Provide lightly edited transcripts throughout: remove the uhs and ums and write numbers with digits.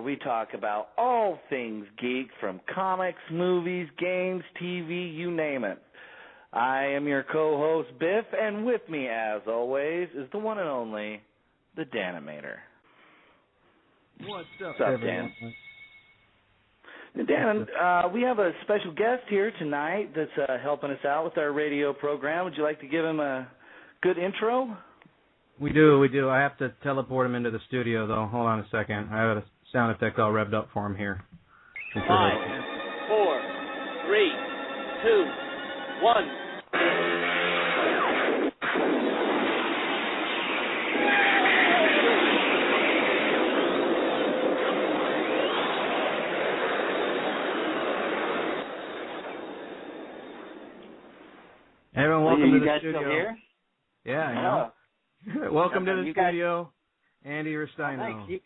we talk about all things geek, from comics, movies, games, TV, you name it. I am your co-host, Biff, and with me, as always, is the one and only, the Danimator. What's up, Dan? Dan, we have a special guest here tonight that's helping us out with our radio program. Would you like to give him a good intro? We do. I have to teleport him into the studio, though. Hold on a second. I have a sound effect all revved up for him here. 5, 4, 3, 2, 1. Everyone, welcome to the guys studio. Still here? Yeah, I know. Welcome to the studio, Andy Ristaino.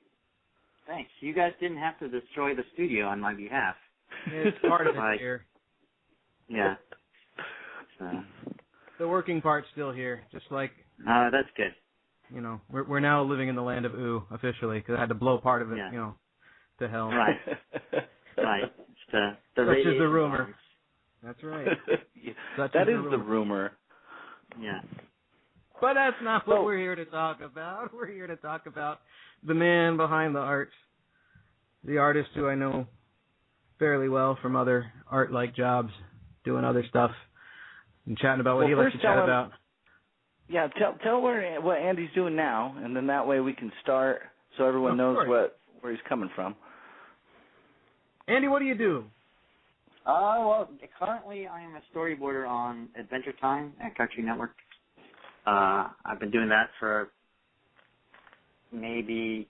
Thanks. You guys didn't have to destroy the studio on my behalf. It's part of it here. Yeah. The working part's still here, just like. That's good. You know, we're now living in the land of ooh officially, because I had to blow part of it, to hell. Right. Right. It's the Such is the rumor. Bombs. That's right. That is the rumor. Yeah. But that's not what we're here to talk about. We're here to talk about the man behind the art, the artist who I know fairly well from other art-like jobs, doing other stuff, and chatting about what he likes to chat about. Yeah, tell what Andy's doing now, and then that way we can start so everyone knows where he's coming from. Andy, what do you do? Well, currently I am a storyboarder on Adventure Time at Cartoon Network. I've been doing that for maybe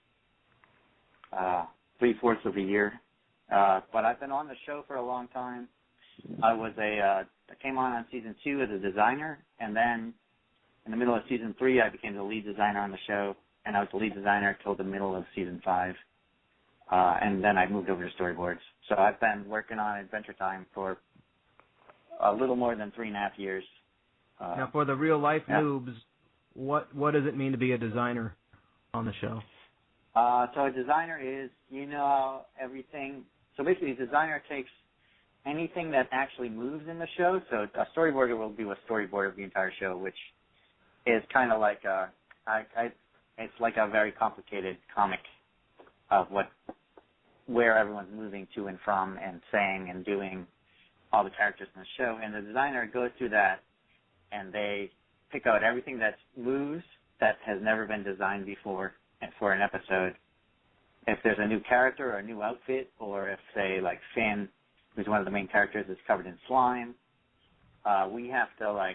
3/4 of a year. But I've been on the show for a long time. I came on season 2 as a designer, and then in the middle of season 3, I became the lead designer on the show, and I was the lead designer till the middle of season 5. And then I moved over to Storyboards. So I've been working on Adventure Time for a little more than 3.5 years. Now, for the real-life noobs, what does it mean to be a designer on the show? So a designer is, everything. So basically, a designer takes anything that actually moves in the show. So a storyboarder will do a storyboard of the entire show, which is kind of like it's like a very complicated comic of where everyone's moving to and from and saying and doing all the characters in the show. And the designer goes through that, and they pick out everything that moves that has never been designed before and for an episode. If there's a new character or a new outfit, or if, say, like Finn, who's one of the main characters, is covered in slime, we have to,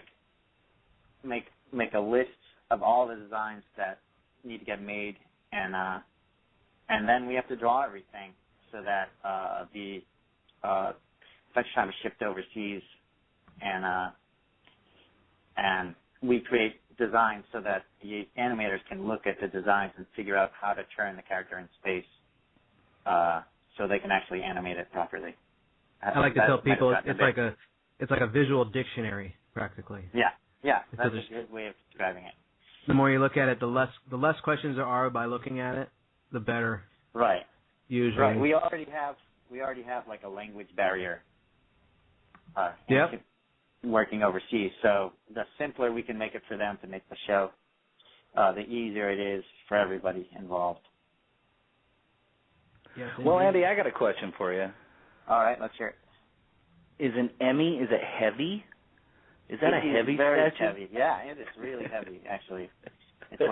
make a list of all the designs that need to get made, and then we have to draw everything so that the Adventure Time is shipped overseas, and we create designs so that the animators can look at the designs and figure out how to turn the character in space, so they can actually animate it properly. I like to tell people it's like a visual dictionary, practically. Yeah, that's a good way of describing it. The more you look at it, the less questions there are by looking at it, the better. Right. Usually. Right. We already have like a language barrier. Working overseas, so the simpler we can make it for them to make the show, the easier it is for everybody involved. Yes, well, Andy, I got a question for you. All right, let's hear it. Is an Emmy, is it heavy? Is that a heavy very statue? Heavy. Yeah, it is really heavy, actually. It's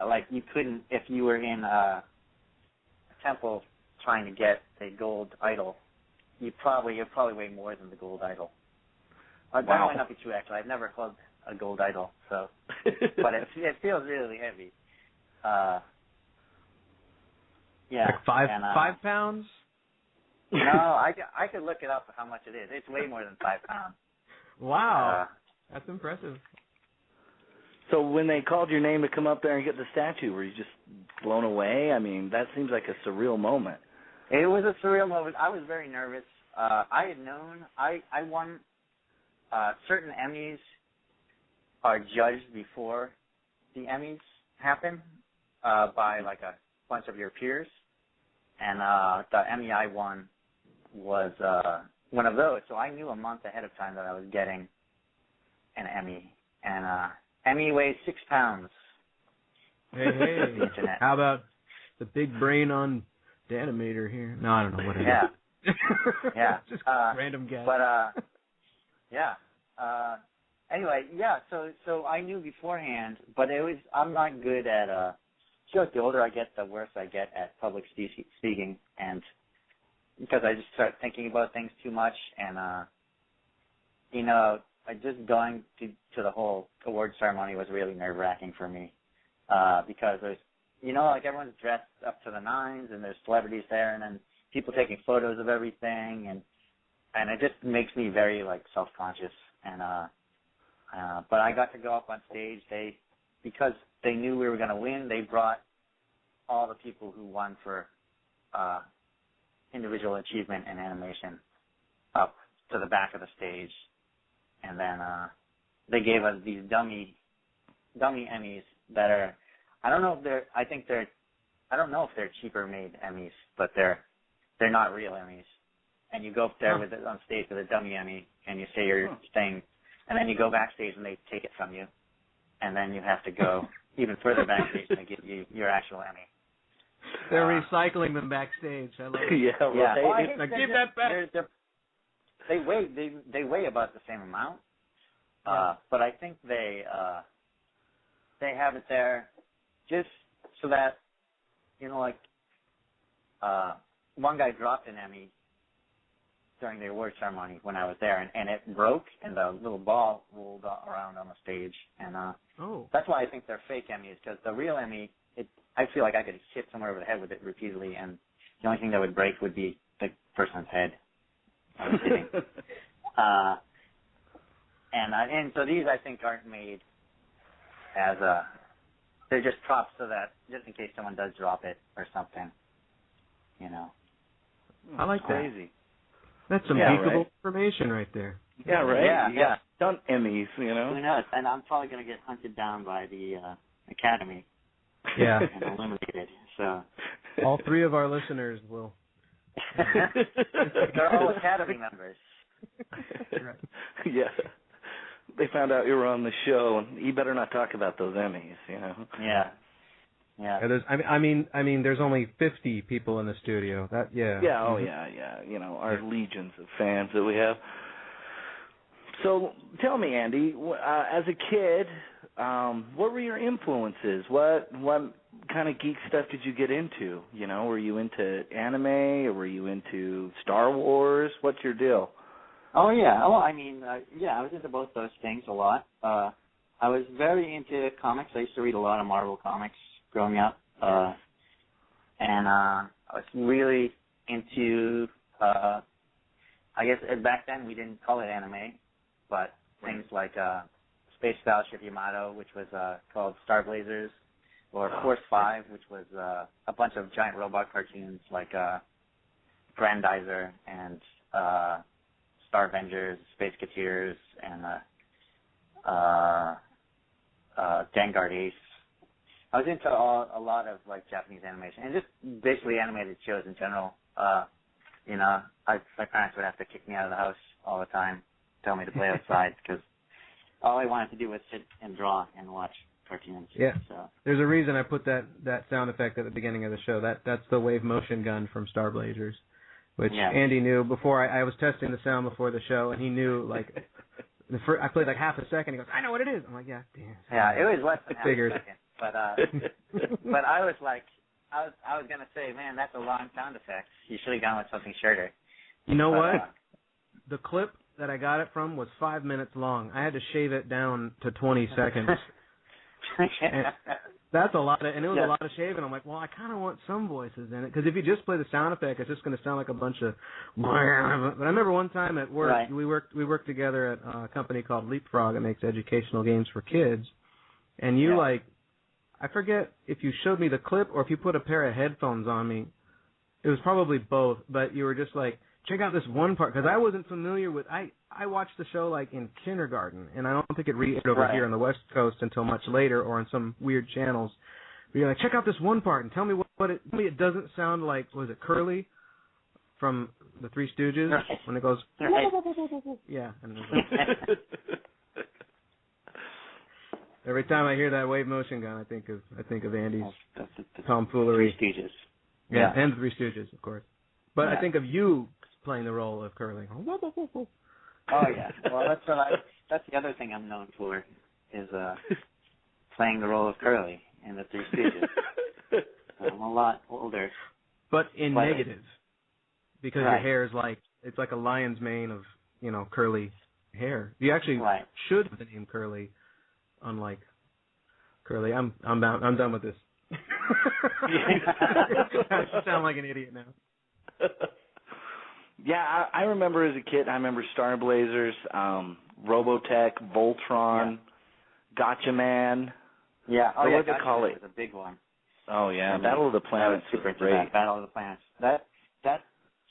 like you couldn't, if you were in a temple trying to get a gold idol, you'd probably weigh more than the gold idol. That might not be true, actually. I've never hugged a gold idol, so, but it feels really heavy. Yeah. Like 5 pounds? No, I could look it up how much it is. It's way more than 5 pounds. Wow, that's impressive. So when they called your name to come up there and get the statue, were you just blown away? I mean, that seems like a surreal moment. It was a surreal moment. I was very nervous. I had known I won certain Emmys are judged before the Emmys happen by like a bunch of your peers, and the Emmy I won was one of those. So I knew a month ahead of time that I was getting an Emmy, and Emmy weighs 6 pounds. Hey, how about the big brain on the animator here? No, I don't know what it is. Yeah. Just random guess. But yeah. Anyway, yeah. So I knew beforehand, but I'm not good at. I feel like the older I get, the worse I get at public speaking, and because I just start thinking about things too much, and just going to the whole award ceremony was really nerve-wracking for me, because there's, like everyone's dressed up to the nines, and there's celebrities there, and then people taking photos of everything, and it just makes me very like self-conscious, and but I got to go up on stage. Because they knew we were going to win, they brought all the people who won for individual achievement in animation up to the back of the stage, and then they gave us these dummy Emmys that are, I don't know if they're cheaper made Emmys, but they're not real Emmys. And you go up there with it on stage with a dummy Emmy, and you say your thing, and then you go backstage and they take it from you, and then you have to go even further backstage and they give you your actual Emmy. They're recycling them backstage. I love it. Yeah. Well, now give that back. They weigh about the same amount, but I think they have it there just so that one guy dropped an Emmy during the award ceremony when I was there, and it broke, and the little ball rolled around on the stage, and that's why I think they're fake Emmys, because the real Emmy, I feel like I could hit someone over the head with it repeatedly, and the only thing that would break would be the person's head. I was kidding. And so these, I think, aren't made as they're just props so that just in case someone does drop it or something, I like that. Crazy. That's some peekable information right there. Yeah, right. Yeah. Stunt Emmys, Who knows? And I'm probably going to get hunted down by the Academy. Yeah. And eliminated. So all 3 of our listeners will. They're all Academy members. Right. Yeah. They found out you were on the show, and you better not talk about those Emmys, Yeah. Yeah. There's only 50 people in the studio. Yeah. Oh, yeah. Our legions of fans that we have. So tell me, Andy, as a kid, what were your influences? What kind of geek stuff did you get into? Were you into anime, or were you into Star Wars? What's your deal? Oh, yeah. Well, I was into both those things a lot. I was very into comics. I used to read a lot of Marvel comics growing up. And I was really into, I guess back then we didn't call it anime, but things like Space Battleship Yamato, which was called Star Blazers, or Force 5, which was a bunch of giant robot cartoons like Grandizer and Star Avengers, Space Cateers, and Vanguard Ace. I was into a lot of Japanese animation and just basically animated shows in general. My parents would have to kick me out of the house all the time, tell me to play outside, because all I wanted to do was sit and draw and watch cartoons. Yeah. So. There's a reason I put that sound effect at the beginning of the show. That's the wave motion gun from Star Blazers, which Andy knew before. I was testing the sound before the show, and he knew I played half a second. He goes, "I know what it is." I'm like, "Yeah, damn." Yeah, it was less than half figured. a second. But but I was gonna say, man, that's a long sound effect. You should have gone with something shorter. You know what? The clip that I got it from was 5 minutes long. I had to shave it down to 20 seconds. And that's a lot, and it was a lot of shaving. I'm like, well, I kind of want some voices in it, because if you just play the sound effect, it's just going to sound like a bunch of. But I remember one time at work, we worked together at a company called Leapfrog that makes educational games for kids, and you I forget if you showed me the clip or if you put a pair of headphones on me. It was probably both, but you were just like, check out this one part, because I wasn't familiar with. I watched the show in kindergarten, and I don't think it re-aired over here on the West Coast until much later or on some weird channels. But you're like, check out this one part and tell me what it. Tell me it doesn't sound like. Was it Curly from the Three Stooges when it goes? Yeah. And every time I hear that wave motion gun, I think of Andy's tomfoolery. Three Stooges. Yeah, and the Three Stooges, of course. But Yeah. I think of you playing the role of Curly. Oh yeah. Well, that's the other thing I'm known for is playing the role of Curly in the Three Stooges. I'm a lot older. But in negative, because Right. your hair is like it's like a lion's mane of curly hair. You actually should have the name Curly, unlike Curly. I'm done with this. I sound like an idiot now. Yeah, I remember as a kid. I remember Star Blazers, Robotech, Voltron, Gotcha Man. Yeah. Oh, what yeah. they call it? Was a big one. Oh yeah, Battle of the Planets. Super great. that. Battle of the Planets. That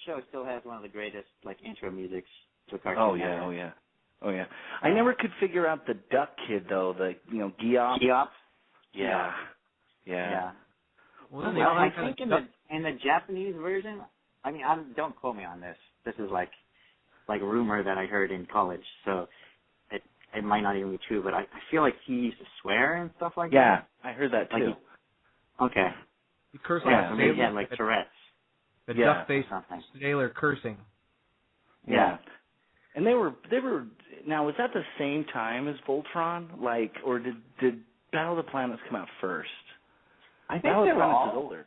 show still has one of the greatest intro musics to a cartoon. Oh yeah. I never could figure out the Duck Kid though. The Geop. Geop. Yeah. Well, I think in the Japanese version. I mean, don't quote me on this. This is like rumor that I heard in college, so it might not even be true. But I feel like he used to swear and stuff like that. Yeah, I heard that too. Okay. He cursed so maybe he had like Tourette's. The duck-faced sailor cursing. Yeah. And they were now. Was that the same time as Voltron? Or did Battle of the Planets come out first? I think Battle they of the were Planets all is older.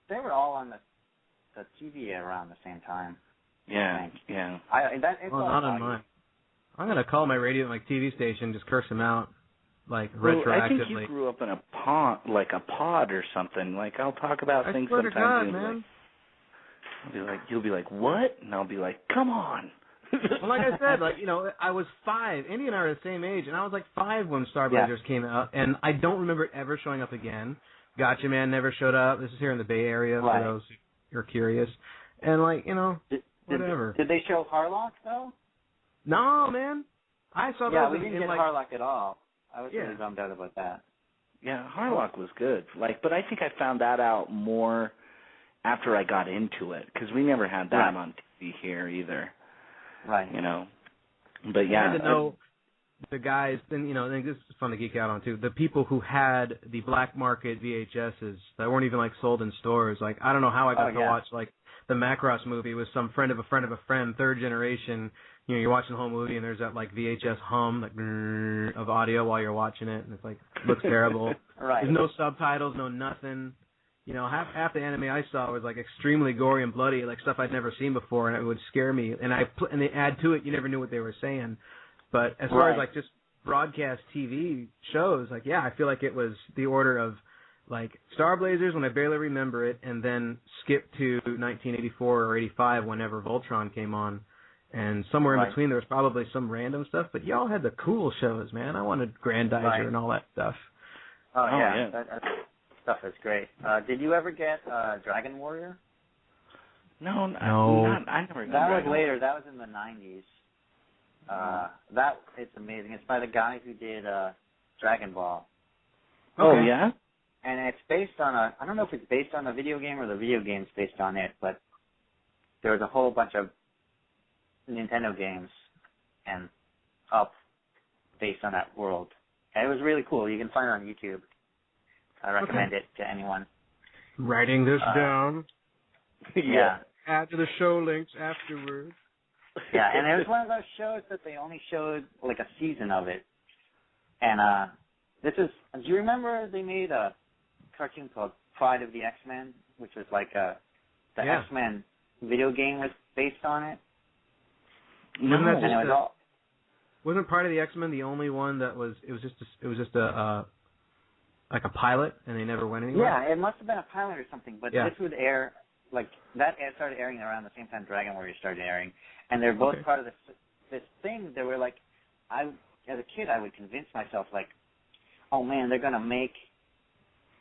They were all on the TV around the same time. Yeah. It's all not on mine. I'm gonna call my radio TV station, just curse them out, retroactively. I think you grew up in a pod or something. I'll talk about things swear to sometimes. God, man. You'll be like, what? And I'll be like, come on. Well, like I said, I was 5. Andy and I are the same age, and I was 5 when Star Blazers came out, and I don't remember it ever showing up again. Gotcha Man never showed up. This is here in the Bay Area for those who are curious. And whatever. Did they show Harlock though? No, man. I saw that. Yeah, we didn't get Harlock at all. I was really bummed out about that. Yeah, Harlock was good. But I think I found that out more after I got into it, because we never had that on TV here either. Right. But yeah. I had to know the guys, then, I think this is fun to geek out on too, the people who had the black market VHSs that weren't even sold in stores. I don't know how I got to watch the Macross movie with some friend of a friend of a friend, third generation. You're watching the whole movie and there's that VHS hum of audio while you're watching it, and it's looks terrible. Right. There's no subtitles, no nothing. Half the anime I saw was extremely gory and bloody, stuff I'd never seen before, and it would scare me. And and they add to it, you never knew what they were saying. But as far as just broadcast TV shows, I feel like it was the order of Star Blazers when I barely remember it, and then skip to 1984 or 85 whenever Voltron came on. And somewhere in between there was probably some random stuff, but y'all had the cool shows, man. I wanted Grandizer and all that stuff. Oh yeah. That stuff is great. Did you ever get Dragon Warrior? No. I never got that. Was later. That was in the 90s. It's amazing. It's by the guy who did Dragon Ball. Okay. Oh yeah. And it's based on I don't know if it's based on a video game or the video game's based on it, but there was a whole bunch of Nintendo games and based on that world. And it was really cool. You can find it on YouTube. I recommend it to anyone. Writing this down. Yeah. Add to the show links afterwards. Yeah, and it was one of those shows that they only showed a season of it. And do you remember they made a cartoon called Pride of the X-Men, which was the X-Men video game was based on it? No. Wasn't Pride of the X-Men the only one that was? It was just a pilot, and they never went anywhere. Yeah, it must have been a pilot or something. But this would air started airing around the same time Dragon Warrior started airing, and they're both part of this thing. They were as a kid, I would convince myself oh man, they're gonna make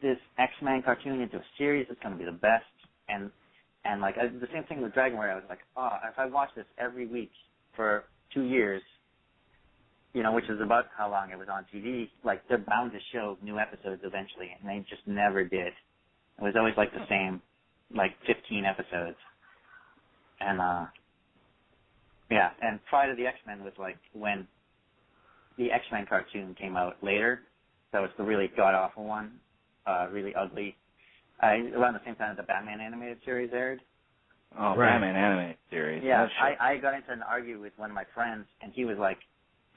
this X-Men cartoon into a series. It's gonna be the best. And the same thing with Dragon Warrior. I was if I watch this every week for 2 years, which is about how long it was on TV, like, they're bound to show new episodes eventually, and they just never did. It was always, like, the same, like, 15 episodes. And, and Pride of the X-Men was, like, when the X-Men cartoon came out later. That was the really god-awful one, really ugly. Around the same time that the Batman animated series aired. Oh, right. Batman animated series. Yeah, I got into an argument with one of my friends, and he was like,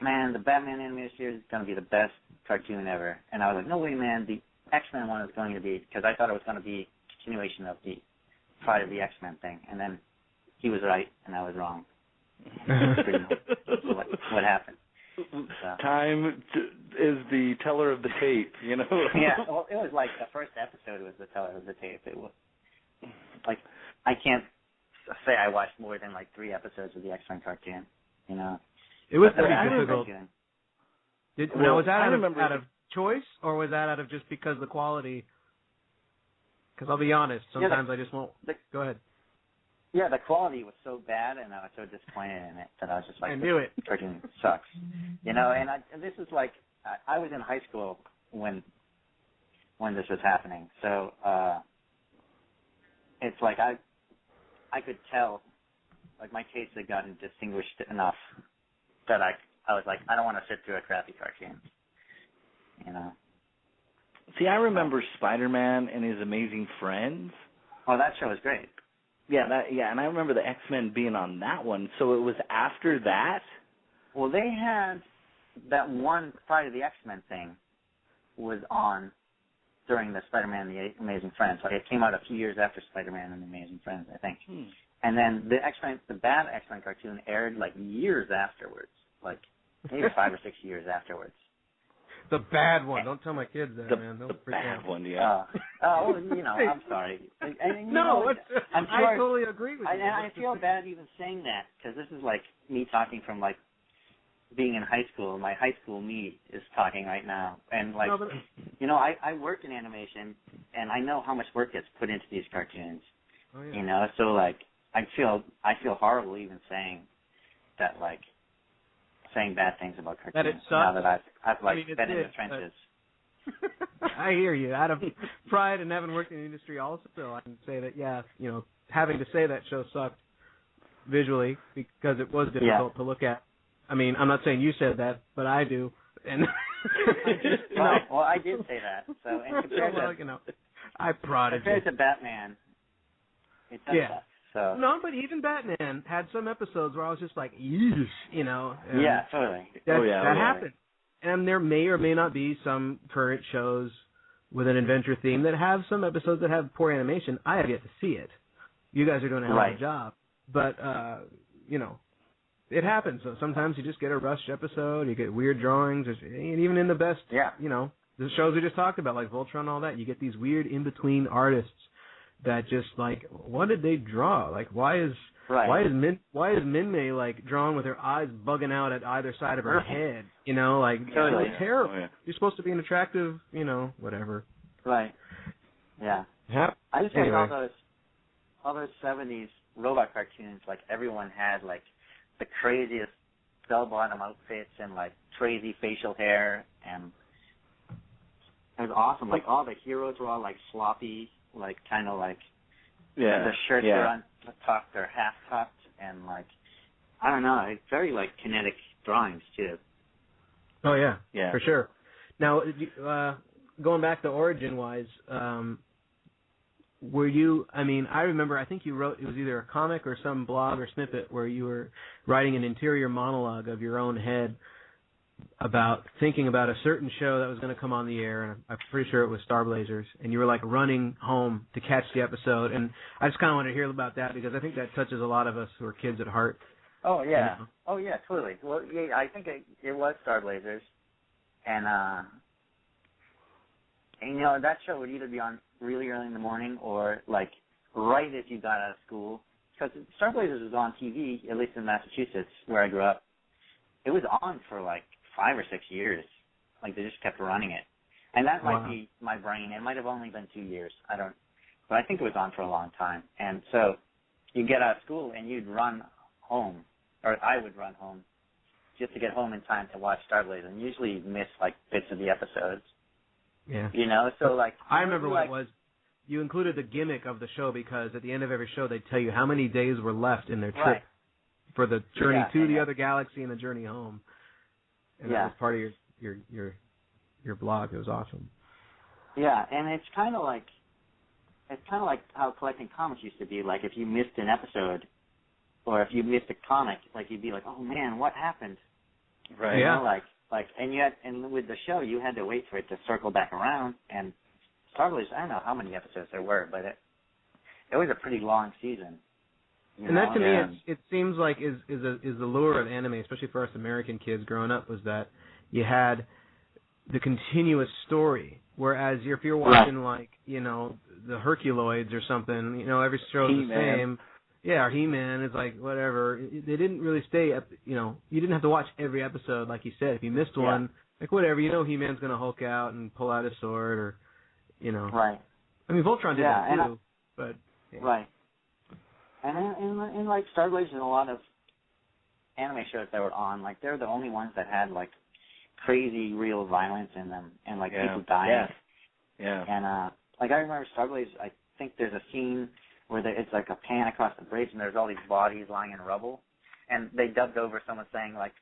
man, the Batman animated series is going to be the best cartoon ever. And I was like, no way, man, the X-Men one is going to be, because I thought it was going to be a continuation of the Pride of the X-Men thing. And then he was right, and I was wrong. Pretty much what happened. Time is the teller of the tape, Yeah, well, it was like the first episode was the teller of the tape. It was like, I can't say I watched more than like 3 episodes of the X-Men cartoon. It was pretty difficult. Was that out of choice, or was that out of just because the quality? Because I'll be honest, sometimes I just won't. Go ahead. Yeah, the quality was so bad, and I was so disappointed in it that I was just like, I knew it. The cartoon sucks. And this is like, I was in high school when this was happening, so it's like I could tell, like, my tastes had gotten distinguished enough that I was like, I don't want to sit through a crappy cartoon, See, I remember Spider-Man and His Amazing Friends. Oh, that show was great. Yeah, and I remember the X-Men being on that one. So it was after that? Well, they had that one Pride of the X-Men thing was on during the Spider-Man and the Amazing Friends. Like, it came out a few years after Spider-Man and the Amazing Friends, I think. And then the bad X-Men cartoon aired like years afterwards, like maybe 5 or 6 years afterwards. The bad one. Don't tell my kids that, man. The bad one, yeah. I'm sorry. No, I'm sure, I totally agree with you. And I feel bad even saying that, because this is like me talking from like being in high school. My high school me is talking right now. And like, I work in animation, and I know how much work gets put into these cartoons. Oh, yeah. So like, I feel horrible even saying that, like, saying bad things about cartoons. That it sucks. Now that I've been in the trenches. I hear you. Out of pride and having worked in the industry also, I can say that, having to say that show sucked visually because it was difficult to look at. I mean, I'm not saying you said that, but I do. And Well, I did say that. So, and compared to Batman, it does suck. So. No, but even Batman had some episodes where I was just like, yeesh, Yeah, totally. That happened. And there may or may not be some current shows with an adventure theme that have some episodes that have poor animation. I have yet to see it. You guys are doing a hell of a job. But, it happens. So sometimes you just get a rushed episode, you get weird drawings, and even in the best, the shows we just talked about, like Voltron and all that, you get these weird in-between artists that just like, what did they draw? Like, why is Minmay like drawn with her eyes bugging out at either side of her head? Like totally. It's terrible. Oh, yeah. You're supposed to be an attractive, whatever. Right. Yeah. I just like all those 70s robot cartoons. Like, everyone had like the craziest bell-bottom outfits and like crazy facial hair, and it was awesome. Like, all the heroes were all like sloppy. Like, kind of like, the shirts are untucked or half tucked, and like, I don't know, it's very like kinetic drawings too. Oh yeah, for sure. Now, going back to origin-wise, were you? I mean, I remember. I think you wrote. It was either a comic or some blog or snippet where you were writing an interior monologue of your own head about thinking about a certain show that was going to come on the air, and I'm pretty sure it was Star Blazers, and you were like running home to catch the episode, and I just kind of wanted to hear about that because I think that touches a lot of us who are kids at heart. Oh yeah, Oh yeah, totally. Well, yeah, I think it was Star Blazers, and that show would either be on really early in the morning or like right as you got out of school, because Star Blazers was on TV, at least in Massachusetts where I grew up. It was on for like 5 or 6 years. Like, they just kept running it. And that might be my brain. It might have only been 2 years. But I think it was on for a long time. And so you get out of school and you'd run home, or I would run home just to get home in time to watch Starblaze, and usually you miss like bits of the episodes. Yeah. You know, so like I remember what it was. You included the gimmick of the show because at the end of every show they'd tell you how many days were left in their trip for the journey to the other galaxy and the journey home. And that was part of your blog. It was awesome. Yeah, and it's kind of like how collecting comics used to be. Like if you missed an episode, or if you missed a comic, like you'd be like, "Oh man, what happened?" Right. You know, and with the show, you had to wait for it to circle back around. And Starblaze, I don't know how many episodes there were, but it was a pretty long season. And that to me, it seems like is the lure of anime, especially for us American kids growing up, was that you had the continuous story. Whereas if you're watching like, you know, the Herculoids or something, you know, every show's the same. Yeah, or He-Man is like whatever. They didn't really stay up, you know, you didn't have to watch every episode like you said. If you missed one, like whatever, you know He-Man's going to Hulk out and pull out his sword or, you know. Right. I mean, Voltron did that too, but. Yeah. Right. And in like Starblaze and a lot of anime shows that were on, like they're the only ones that had like crazy real violence in them and like people dying. Yeah. And like I remember Starblaze, I think there's a scene where it's like a pan across the bridge and there's all these bodies lying in rubble, and they dubbed over someone saying like,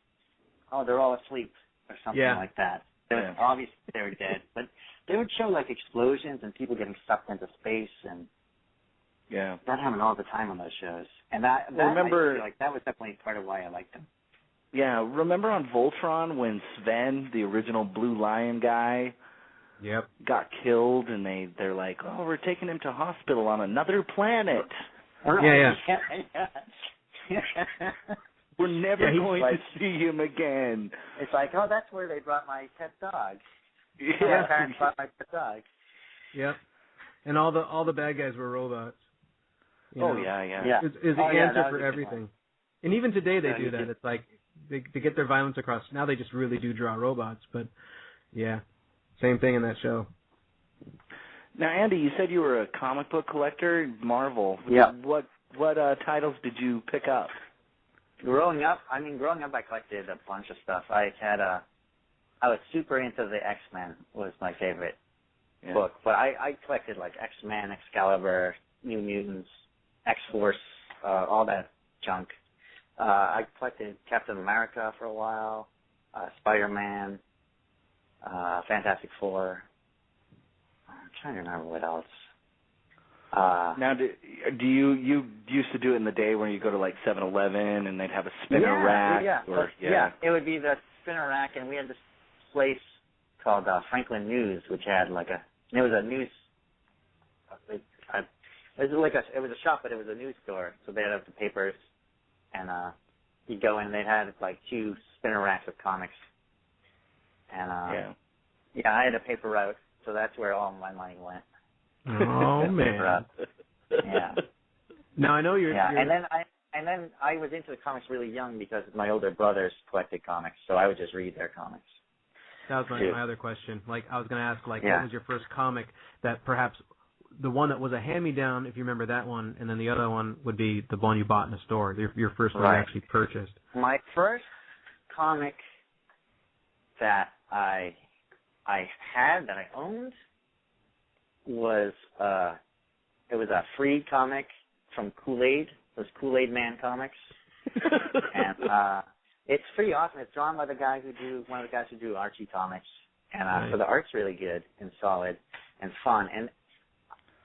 "Oh, they're all asleep" or something like that. It was obvious they were dead, but they would show like explosions and people getting sucked into space and. Yeah. That happened all the time on those shows. And that I feel like that was definitely part of why I liked them. Yeah, remember on Voltron when Sven, the original Blue Lion guy, got killed and they're like, "Oh, we're taking him to hospital on another planet." Yeah. We're never going to see him again. It's like, "Oh, that's where they brought my pet dog." Yeah. My parents brought my pet dog. Yep. And all the bad guys were robots. You know? Yeah. Is the answer for everything. And even today they do that. It's like they get their violence across. Now they just really do draw robots, but yeah, same thing in that show. Now, Andy, you said you were a comic book collector, Marvel. Yeah. What titles did you pick up? Growing up, I collected a bunch of stuff. I was super into the X-Men was my favorite book, but I collected like X-Men, Excalibur, New Mutants, X-Force, all that junk. I collected Captain America for a while, Spider-Man, Fantastic Four. I'm trying to remember what else. Now, do you used to do it in the day when you go to like 7-Eleven and they'd have a spinner rack? Yeah, it would be the spinner rack, and we had this place called Franklin News, which had like it was a news. It was a shop, but it was a news store. So they'd have the papers, and you'd go in. They had like 2 spinner racks of comics, and I had a paper route, so that's where all my money went. Oh man! Yeah. Now I know you're. And then I was into the comics really young because my older brothers collected comics, so I would just read their comics. That was my other question. Like I was going to ask, like, what was your first comic that perhaps the one that was a hand-me-down, if you remember that one, and then the other one would be the one you bought in a store, your first one you actually purchased. My first comic that I had, that I owned, was it was a free comic from Kool-Aid. It was Kool-Aid Man Comics. And it's pretty awesome. It's drawn by one of the guys who do Archie comics. And so the art's really good and solid and fun. And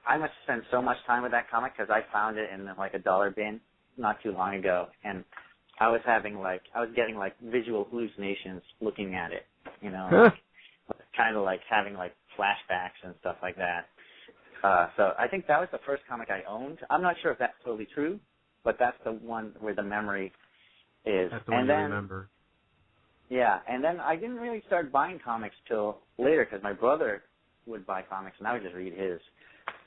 I must have spent so much time with that comic because I found it in like a dollar bin not too long ago, and I was getting like visual hallucinations looking at it, you know, kind of like having like flashbacks and stuff like that. So I think that was the first comic I owned. I'm not sure if that's totally true, but that's the one where the memory is. That's the one you remember. Yeah, and then I didn't really start buying comics till later because my brother would buy comics and I would just read his.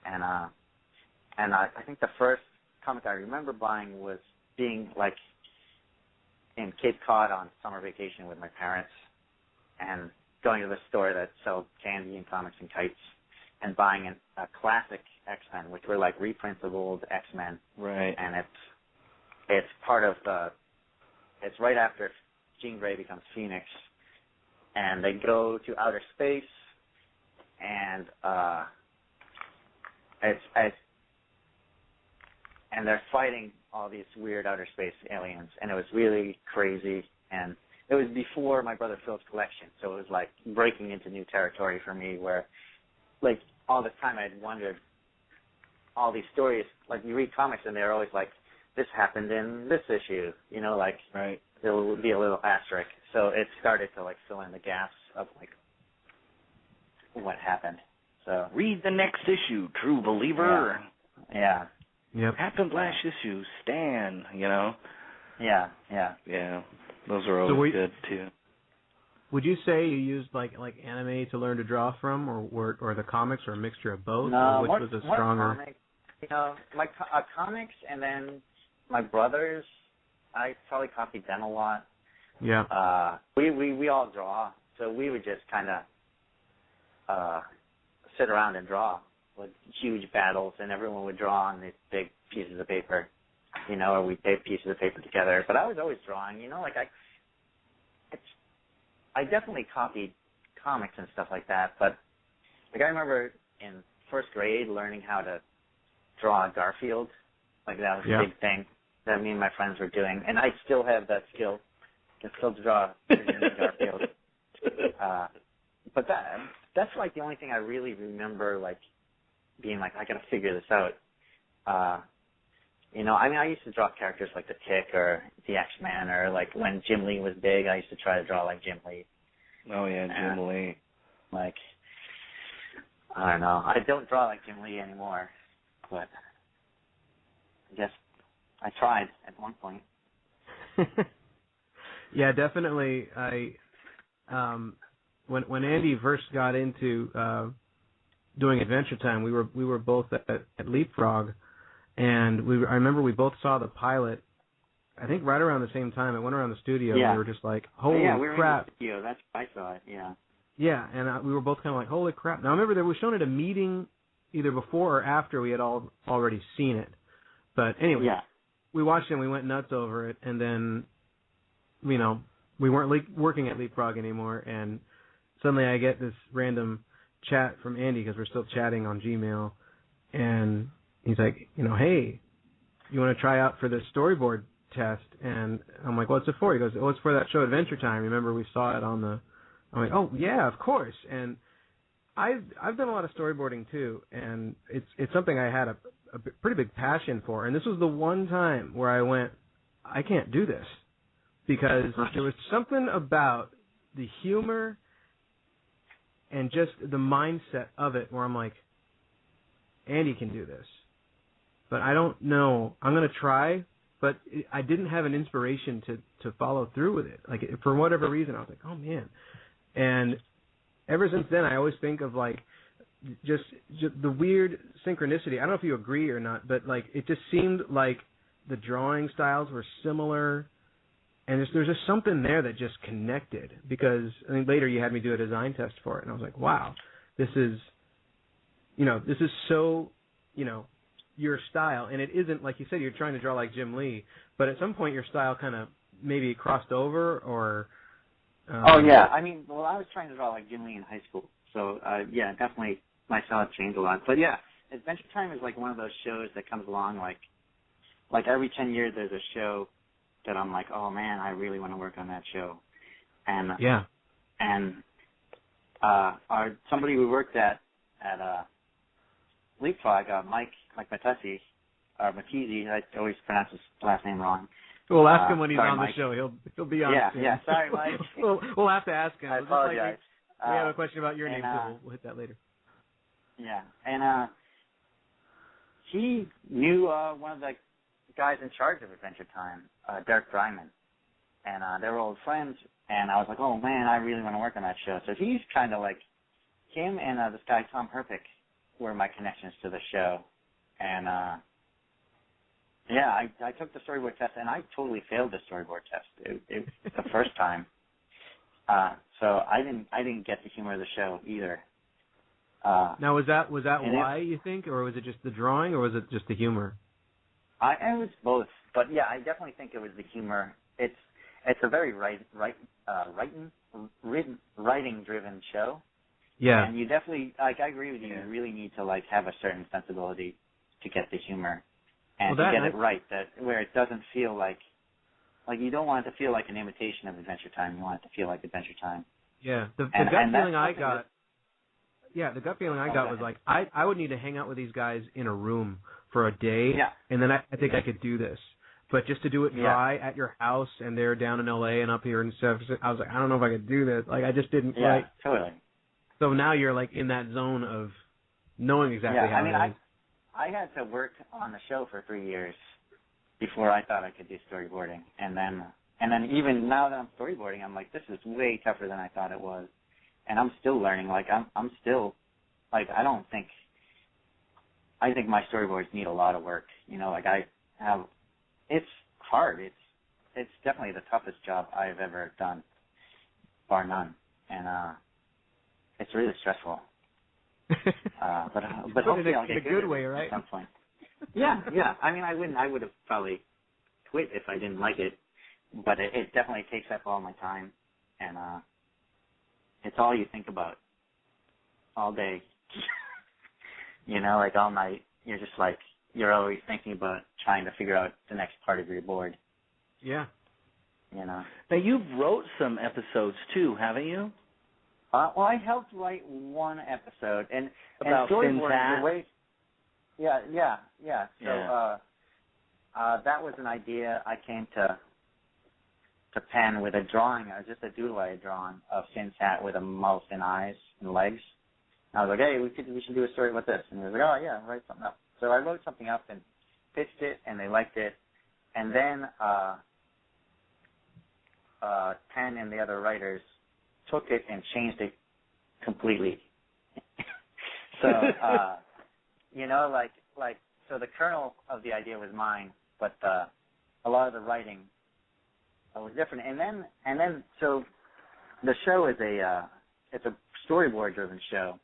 And I think the first comic I remember buying was being like in Cape Cod on summer vacation with my parents and going to the store that sells candy and comics and kites and buying a classic X-Men, which were like reprints of old X-Men. Right. And it's part of it's right after Jean Grey becomes Phoenix, and they go to outer space, and and they're fighting all these weird outer space aliens, and it was really crazy. And it was before my brother Phil's collection, so it was like breaking into new territory for me, where like all the time I'd wondered all these stories. Like you read comics and they're always like, this happened in this issue, you know, like right. There would be a little asterisk. So it started to like fill in the gaps of like what happened. So read the next issue, true believer. Yeah. Yep. Happened last issue, Stan, you know. Yeah. Yeah. Those are always good too. Would you say you used like anime to learn to draw from, or the comics, or a mixture of both? No, or which more, was a stronger? Comics, you know, my comics, and then my brothers. I probably copied them a lot. Yeah. We all draw, so we would just kind of sit around and draw with huge battles, and everyone would draw on these big pieces of paper, you know, or we'd tape pieces of paper together. But I was always drawing, you know, like I definitely copied comics and stuff like that, but like I remember in first grade learning how to draw Garfield. Like that was a big thing that me and my friends were doing, and I still have that skill. I can still draw Garfield. But that's like the only thing I really remember, like being like, I gotta figure this out. You know, I mean, I used to draw characters like the Tick or the X-Man, or like when Jim Lee was big, I used to try to draw like Jim Lee. Oh yeah, Jim Lee. Like, I don't know. I don't draw like Jim Lee anymore, but I guess I tried at one point. Yeah, definitely. When Andy first got into doing Adventure Time, we were both at Leapfrog, and I remember we both saw the pilot. I think right around the same time. It went around the studio, and we were just like, "Holy we were crap!" In the studio. That's I saw it. Yeah. Yeah, and we were both kind of like, "Holy crap!" Now I remember they were shown at a meeting either before or after we had all already seen it. But anyway, we watched it and we went nuts over it, and then, you know, we weren't working at Leapfrog anymore, and suddenly I get this random chat from Andy, because we're still chatting on Gmail, and he's like, you know, hey, you want to try out for the storyboard test? And I'm like, what's it for? He goes, oh, it's for that show Adventure Time. Remember we saw it on the... I'm like, oh, yeah, of course. And I've done a lot of storyboarding, too, and it's something I had a pretty big passion for. And this was the one time where I went, I can't do this, because there was something about the humor and just the mindset of it where I'm like, Andy can do this, but I don't know. I'm going to try, but I didn't have an inspiration to follow through with it. Like, for whatever reason, I was like, oh, man. And ever since then, I always think of, like, just the weird synchronicity. I don't know if you agree or not, but, like, it just seemed like the drawing styles were similar. And there's just something there that just connected, because I think later you had me do a design test for it, and I was like, wow, this is so, you know, your style. And it isn't, like you said, you're trying to draw like Jim Lee, but at some point your style kind of maybe crossed over, or... oh, yeah. I mean, well, I was trying to draw like Jim Lee in high school, so, yeah, definitely my style changed a lot. But, yeah, Adventure Time is like one of those shows that comes along like every 10 years there's a show that I'm like, oh man, I really want to work on that show. And somebody we worked at Leapfrog, Mike Matesi, or Matesi, I always pronounce his last name wrong. We'll ask him when he's on Mike. the show. He'll be on. Yeah. Sorry, Mike. we'll have to ask him. I apologize. We have a question about your name, so we'll hit that later. Yeah, and he knew one of the guys in charge of Adventure Time, Derek Dryman, and they were old friends, and I was like, oh man, I really want to work on that show. So he's kind of like, him and this guy Tom Herpick were my connections to the show, and I took the storyboard test, and I totally failed the storyboard test. It the first time, so I didn't get the humor of the show either. Now was that why you think, or was it just the drawing, or was it just the humor? It was both, but yeah, I definitely think it was the humor. It's it's a very writing-driven show. Yeah. And you definitely, like, I agree with you. You really need to, like, have a certain sensibility to get the humor and to get it right, that where it doesn't feel like you don't want it to feel like an imitation of Adventure Time. You want it to feel like Adventure Time. Yeah. The gut feeling I got. Yeah, the gut feeling I got was like I would need to hang out with these guys in a room for a day, and then I think I could do this. But just to do it dry at your house, and they're down in L.A. and up here in San Francisco, I was like, I don't know if I could do this. Like, I just didn't. Yeah, totally. So now you're like in that zone of knowing exactly how it is. I had to work on the show for 3 years before I thought I could do storyboarding, and then even now that I'm storyboarding, I'm like, this is way tougher than I thought it was, and I'm still learning. Like I'm still, like, I think my storyboards need a lot of work. You know, like it's hard. It's definitely the toughest job I've ever done, bar none, and it's really stressful. But hopefully I'll get in a good way, right? At some point. Yeah. I mean, I would have probably quit if I didn't like it, but it definitely takes up all my time, and it's all you think about all day. You know, like all night. You're just like, you're always thinking about trying to figure out the next part of your board. Yeah. You know. Now you've wrote some episodes too, haven't you? Well, I helped write one episode, and about storyboarding the way. Yeah. So that was an idea I came to pen with a drawing, just a doodle I had drawn of Finn's hat with a mouth and eyes and legs. And I was like, hey, we should do a story about this. And he was like, oh yeah, write something up. So I wrote something up and pitched it, and they liked it. And then Penn and the other writers took it and changed it completely. So, you know, so the kernel of the idea was mine, but a lot of the writing was different. And then, so the show is it's a storyboard-driven show,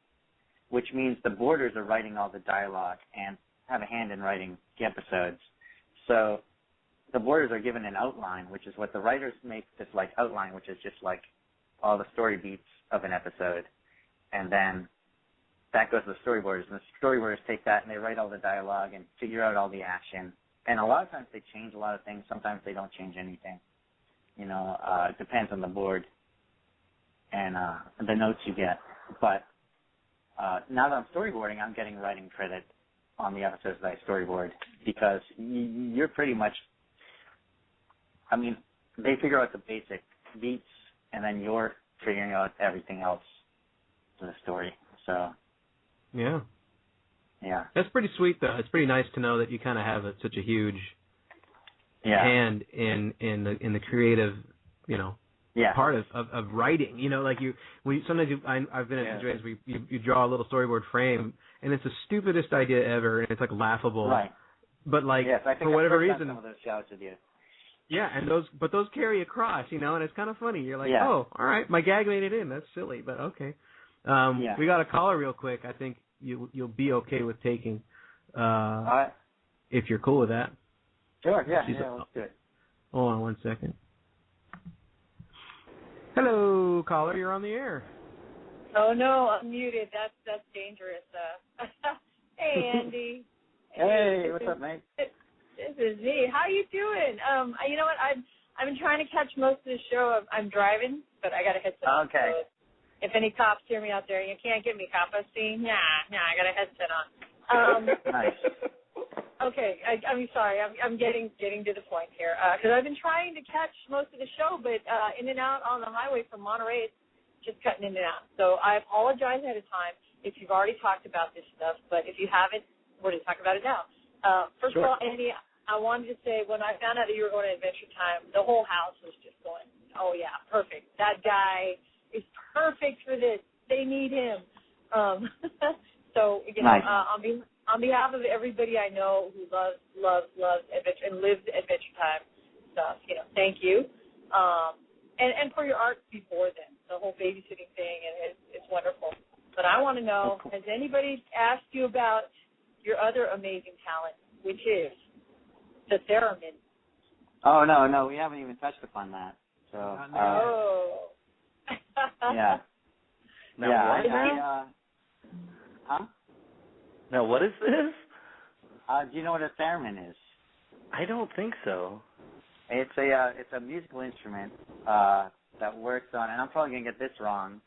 which means the boarders are writing all the dialogue and have a hand in writing the episodes. So the boarders are given an outline, which is what the writers make this like outline, which is just like all the story beats of an episode, and then that goes to the storyboarders, and the storyboarders take that and they write all the dialogue and figure out all the action. And a lot of times they change a lot of things. Sometimes they don't change anything. You know, it depends on the board and the notes you get. But now that I'm storyboarding, I'm getting writing credit on the episodes that I storyboard, because you're pretty much, I mean, they figure out the basic beats, and then you're figuring out everything else to the story. So yeah, that's pretty sweet though. It's pretty nice to know that you kind of have such a huge hand in the creative, you know, part of writing. You know, like I've been in situations where you draw a little storyboard frame, and it's the stupidest idea ever, and it's like laughable. Right. But like I think for whatever reason, some of those shouts with you. Yeah, and those carry across, you know, and it's kind of funny. You're like, oh, all right, my gag made it in. That's silly, but okay. We got a caller real quick. I think you'll be okay with taking, if you're cool with that. Sure, let's do it. Hold on 1 second. Hello, caller, you're on the air. Oh no, I'm muted. That's dangerous. Hey, Andy. Hey, what's up, mate? This is me. How you doing? You know what? I've been trying to catch most of the show. I'm driving, but I got a headset on. Okay. So if any cops hear me out there, you can't get me, cop. I see. Nah, I got a headset on. Nice. Okay, I'm sorry. I'm getting to the point here because I've been trying to catch most of the show, but in and out on the highway from Monterey, it's just cutting in and out. So I apologize ahead of time if you've already talked about this stuff, but if you haven't, we're going to talk about it now. First of all, Andy, I wanted to say when I found out that you were going to Adventure Time, the whole house was just going, oh, yeah, perfect. That guy is perfect for this. They need him. So, you know, nice. On behalf of everybody I know who loves Adventure and lives Adventure Time stuff, you know, thank you. And for your art before then, the whole babysitting thing, and it's wonderful. But I want to know, has anybody asked you about your other amazing talent, which is the theremin? Oh, no, we haven't even touched upon that. So, oh. yeah. Now, yeah, what now? Huh? Now, what is this? Do you know what a theremin is? I don't think so. It's a musical instrument that works on, and I'm probably gonna get this wrong,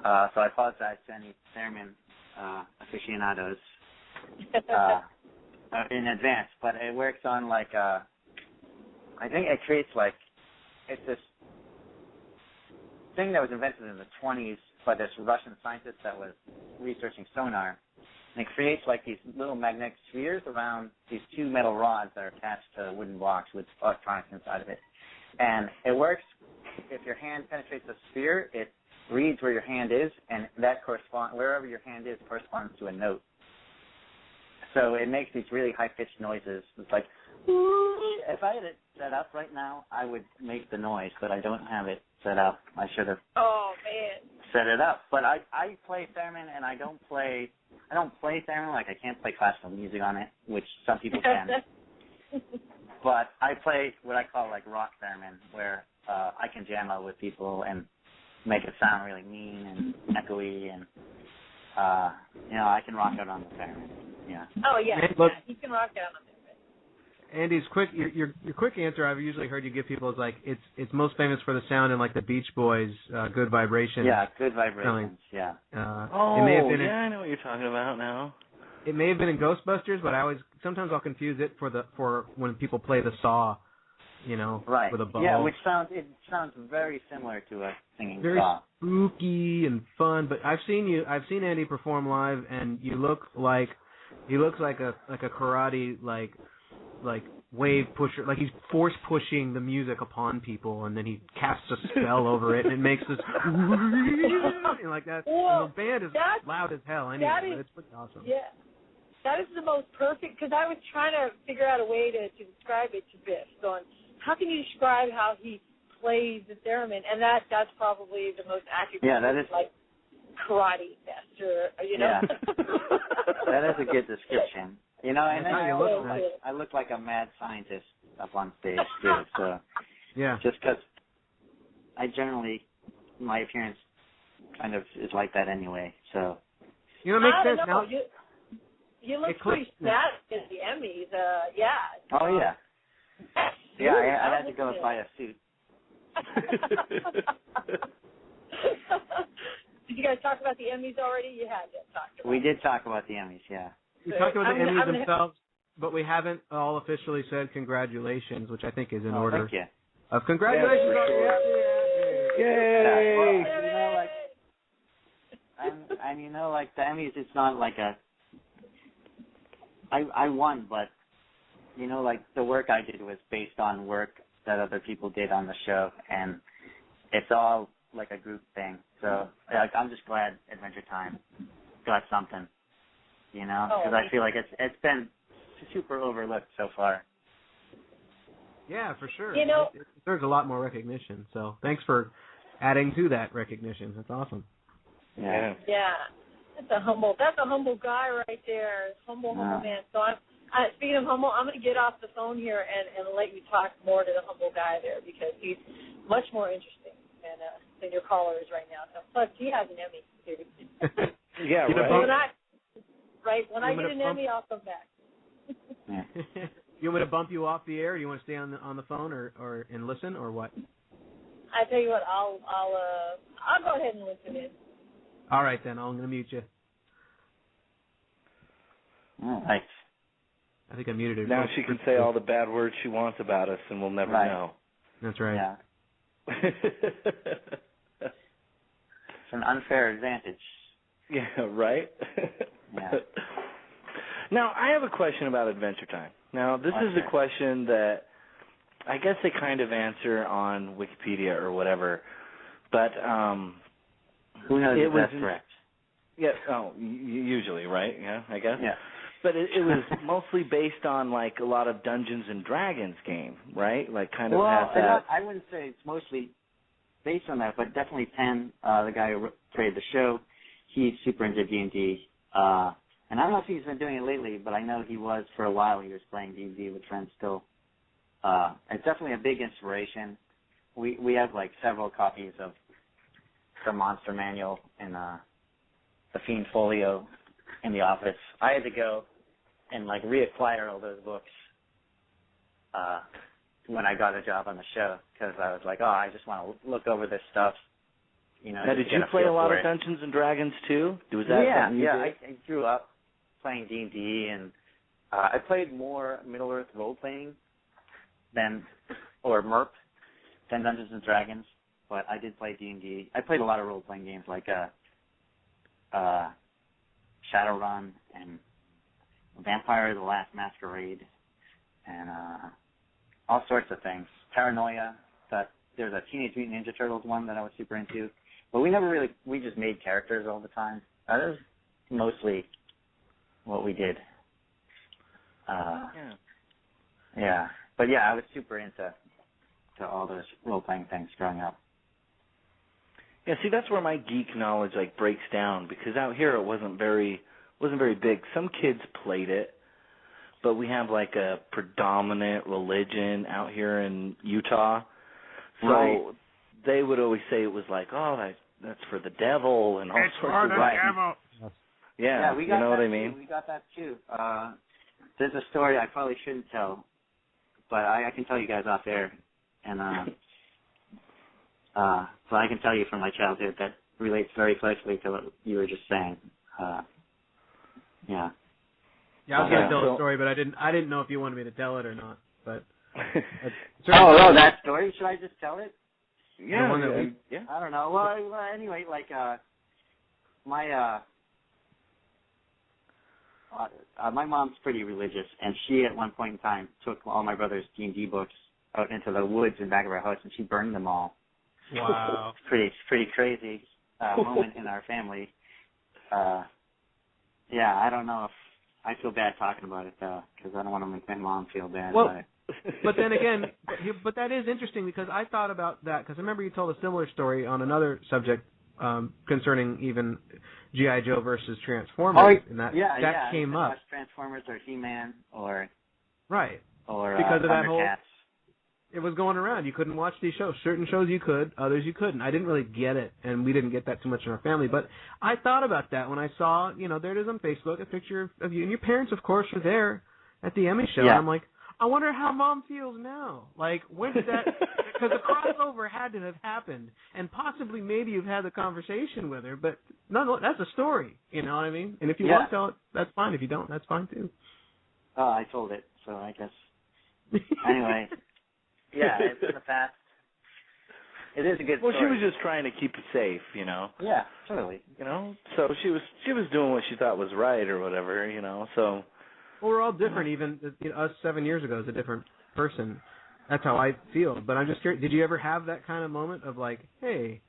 so I apologize to any theremin aficionados in advance. But it works on like I think it creates like it's this thing that was invented in the 20s by this Russian scientist that was researching sonar. And it creates like these little magnetic spheres around these two metal rods that are attached to wooden blocks with electronics inside of it. And it works if your hand penetrates the sphere, it reads where your hand is, and that corresponds, wherever your hand is corresponds to a note. So it makes these really high-pitched noises. It's like, if I had it set up right now, I would make the noise, but I don't have it set up. I should have set it up. But I play theremin, and I don't play theremin, like I can't play classical music on it, which some people can. But I play what I call like rock theremin, where I can jam out with people and make it sound really mean and echoey, and I can rock out on the theremin. Yeah. Oh yeah, you can rock out on the theremin. Andy's your quick answer I've usually heard you give people is like it's most famous for the sound in like the Beach Boys, Good Vibrations. Yeah, Good Vibrations. Yeah. It may have been I know what you're talking about now. It may have been in Ghostbusters, but sometimes I'll confuse it for when people play the saw, right. with a ball. Yeah, which sounds very similar to a singing very saw. Spooky and fun. But I've seen Andy perform live, and he looks like a karate like wave pusher, like he's force pushing the music upon people, and then he casts a spell over it, and it makes this like that. Whoa, and the band is loud as hell anyway, but it's pretty awesome. Yeah, that is the most perfect, because I was trying to figure out a way to describe it to Biff, going, how can you describe how he plays the theremin? And that's probably the most accurate. Yeah, that is like karate master, Yeah. That is a good description. And then I look like a mad scientist up on stage too. So yeah, just because my appearance kind of is like that anyway. So it makes sense now. You look pretty snazzy at the Emmys. Yeah. Oh yeah. Yeah, I had to go and buy a suit. Did you guys talk about the Emmys already? You had to talk about. We did talk about the Emmys, yeah. We talked about the Emmys themselves, but we haven't all officially said congratulations, which I think is in order. Thank you. Of congratulations! Yay! Like the Emmys, it's not like I won, but like the work I did was based on work that other people did on the show, and it's all like a group thing. So I'm just glad Adventure Time got something. Because I feel like it's been super overlooked so far. Yeah, for sure. It deserves a lot more recognition. So thanks for adding to that recognition. That's awesome. Yeah. Yeah. That's a humble guy right there. Humble man. So speaking of humble, I'm going to get off the phone here and let you talk more to the humble guy there, because he's much more interesting than your caller is right now. So, plus, he has an Emmy, too. Yeah, right. When I get an Emmy, I'll come back. Yeah. You want me to bump you off the air? Do you want to stay on the phone or and listen, or what? I tell you what, I'll go ahead and listen in. All right, then. I'm going to mute you. All right. I think I muted her. Now she can say all the bad words she wants about us, and we'll never know. That's right. Yeah. It's an unfair advantage. Yeah, right? Yeah. Now, I have a question about Adventure Time. Now, this is a question that I guess they kind of answer on Wikipedia or whatever, but who knows if that's correct? Yeah, usually, right? Yeah, I guess. Yeah. But it was mostly based on like a lot of Dungeons and Dragons game, right? Like kind of has that. I wouldn't say it's mostly based on that, but definitely Penn, the guy who created the show, he's super into D&D. And I don't know if he's been doing it lately, but I know he was for a while. He was playing D&D with friends still. It's definitely a big inspiration. we have like several copies of the Monster Manual and the Fiend Folio in the office. I had to go and like reacquire all those books when I got a job on the show, because I was like, oh, I just want to look over this stuff. You know. Now, did you play a lot of Dungeons and Dragons too? Was that something you did? I grew up playing D&D, and I played more Middle Earth role playing or MERP than Dungeons and Dragons, but I did play D&D. I played a lot of role playing games like Shadowrun and Vampire: The Last Masquerade, and all sorts of things. Paranoia. There's a Teenage Mutant Ninja Turtles one that I was super into. But we just made characters all the time. That was mostly what we did. Yeah. But yeah, I was super into all those role-playing things growing up. Yeah, see, that's where my geek knowledge like breaks down, because out here it wasn't very big. Some kids played it, but we have like a predominant religion out here in Utah. So right. They would always say it was like, oh, that's for the devil and all sorts of devil. Yeah, we got you know that what I too. mean? We got that too. There's a story I probably shouldn't tell, but I can tell you guys off air, and so I can tell you from my childhood that relates very closely to what you were just saying. Yeah. Yeah, I was going to tell a story, but I didn't know if you wanted me to tell it or not. But that story? Should I just tell it? Yeah. The one that yeah. I don't know. Well, anyway, like my mom's pretty religious, and she at one point in time took all my brother's D&D books out into the woods in back of our house, and she burned them all. Wow. It's pretty crazy moment in our family. Yeah, I don't know if I feel bad talking about it though, because I don't want to make my mom feel bad. Well, but then again, but that is interesting, because I thought about that, because I remember you told a similar story on another subject concerning even G.I. Joe versus Transformers, and that came up. Transformers or He-Man or right, or because of that whole. Thundercats. It was going around. You couldn't watch these shows. Certain shows you could, others you couldn't. I didn't really get it, and we didn't get that too much in our family. But I thought about that when I saw, there it is on Facebook, a picture of you. And your parents, of course, were there at the Emmy show. Yeah. And I'm like, I wonder how Mom feels now. Like, when did that – because the crossover had to have happened, and possibly maybe you've had the conversation with her. But no, that's a story, you know what I mean? And if you want to tell it, that's fine. If you don't, that's fine too. Oh, I told it, so I guess. Anyway. Yeah, it's in the past. It is a good story. Well, she was just trying to keep it safe, Yeah, totally. So she was doing what she thought was right or whatever, so. Well, we're all different. Even us 7 years ago is a different person. That's how I feel. But I'm just curious, did you ever have that kind of moment of like, hey,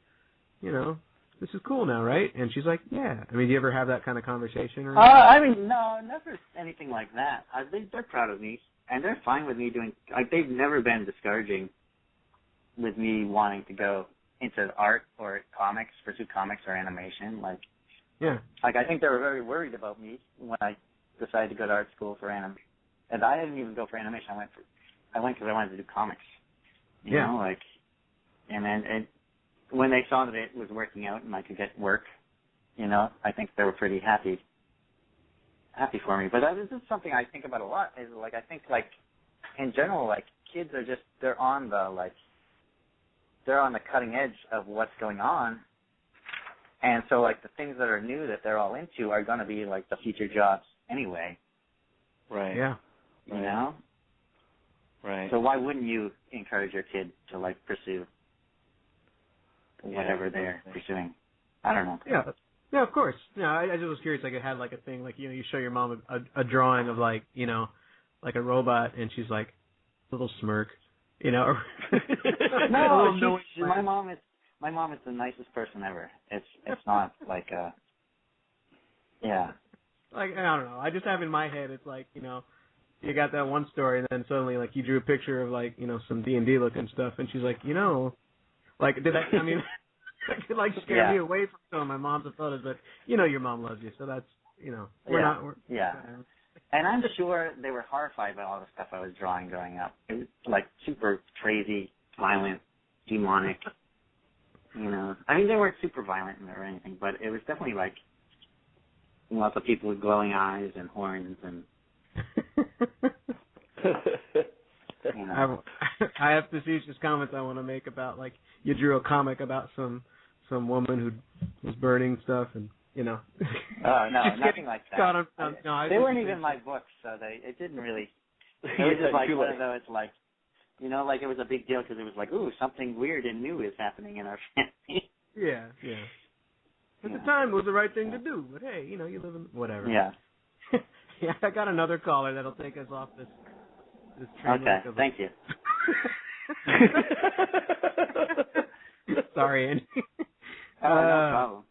this is cool now, right? And she's like, yeah. I mean, do you ever have that kind of conversation? Or I mean, no, never anything like that. They're proud of me. And they're fine with me doing, they've never been discouraging with me wanting to go into art or comics, pursue comics or animation. I think they were very worried about me when I decided to go to art school for anime. And I didn't even go for animation. I went because I wanted to do comics. You know, and then when they saw that it was working out and I could get work, I think they were pretty happy for me. But this is something I think about a lot. Is I think in general, kids are just they're on the cutting edge of what's going on, and so the things that are new that they're all into are going to be the future jobs anyway. Right. Yeah. You know. Right. So why wouldn't you encourage your kid to pursue whatever they're pursuing? I don't know. Yeah. Yeah, of course. Yeah, I just was curious. It had a thing you show your mom a drawing of a robot, and she's like a little smirk, No, my mom is the nicest person ever. It's not yeah. I don't know. I just have in my head it's you got that one story, and then suddenly you drew a picture of some D&D looking stuff, and she's like, did that? I mean. That could scare me away from some of my mom's photos, but your mom loves you, so that's we're not. And I'm sure they were horrified by all the stuff I was drawing growing up. It was super crazy, violent, demonic. You know, I mean, they weren't super violent or anything, but it was definitely like lots of people with glowing eyes and horns and. You know. I have facetious comments I want to make about, like, you drew a comic about some woman who was burning stuff, and you know. Oh no, nothing like that. They weren't even my books, so it didn't really. It was just like one of those, like, you know, like it was a big deal because it was like, ooh, something weird and new is happening in our family. Yeah. At the time, it was the right thing to do, but hey, you know, you live in whatever. Yeah. Yeah, I got another caller that'll take us off this train. Okay, thank you. Sorry, Andy. No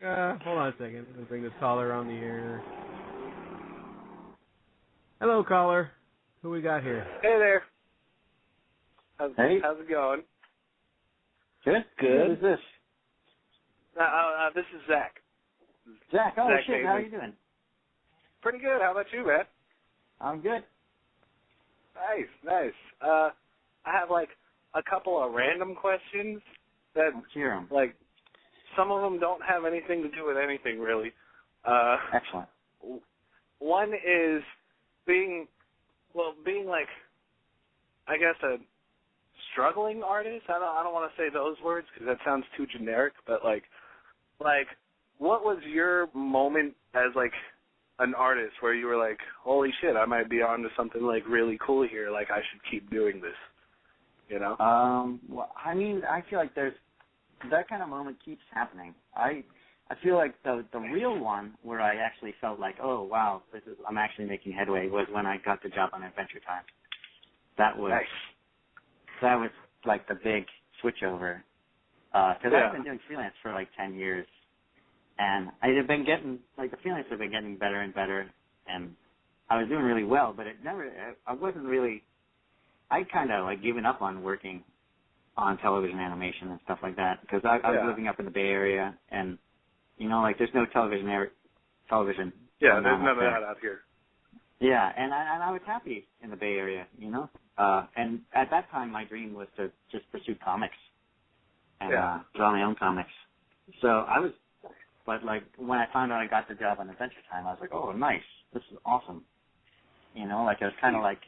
problem. Hold on a second. Let me bring this caller on the air. Hello, caller. Who we got here? Hey there. How's it going? Good. Who's this? This is Zach. Zach, oh Zach, shit, baby. how are you doing? Pretty good. How about you, man? I'm good. Nice. I have like a couple of random questions that, Let's hear 'em. like, some of them don't have anything to do with anything really. Excellent. One is being like, I guess, a struggling artist. I don't want to say those words because that sounds too generic. But like, what was your moment as like an artist where you were like, holy shit, I might be onto something like really cool here. Like, I should keep doing this. You know? Well, I mean, I feel like there's that kind of moment keeps happening. I feel like the real one where I actually felt like, oh wow, I'm actually making headway was when I got the job on Adventure Time. That was like the big switch over. Because I've been doing freelance for like 10 years, and I had been getting like the freelance have been getting better and better, and I was doing really well, but I wasn't really. I kind of like given up on working on television animation and stuff like that because I was living up in the Bay Area, and you know, like there's no television. Yeah, there's none of that out here. Yeah, and I was happy in the Bay Area, you know. And at that time, my dream was to just pursue comics and draw my own comics. So I was, but like when I found out I got the job on Adventure Time, I was like, oh, nice, this is awesome. You know, like it was kind of like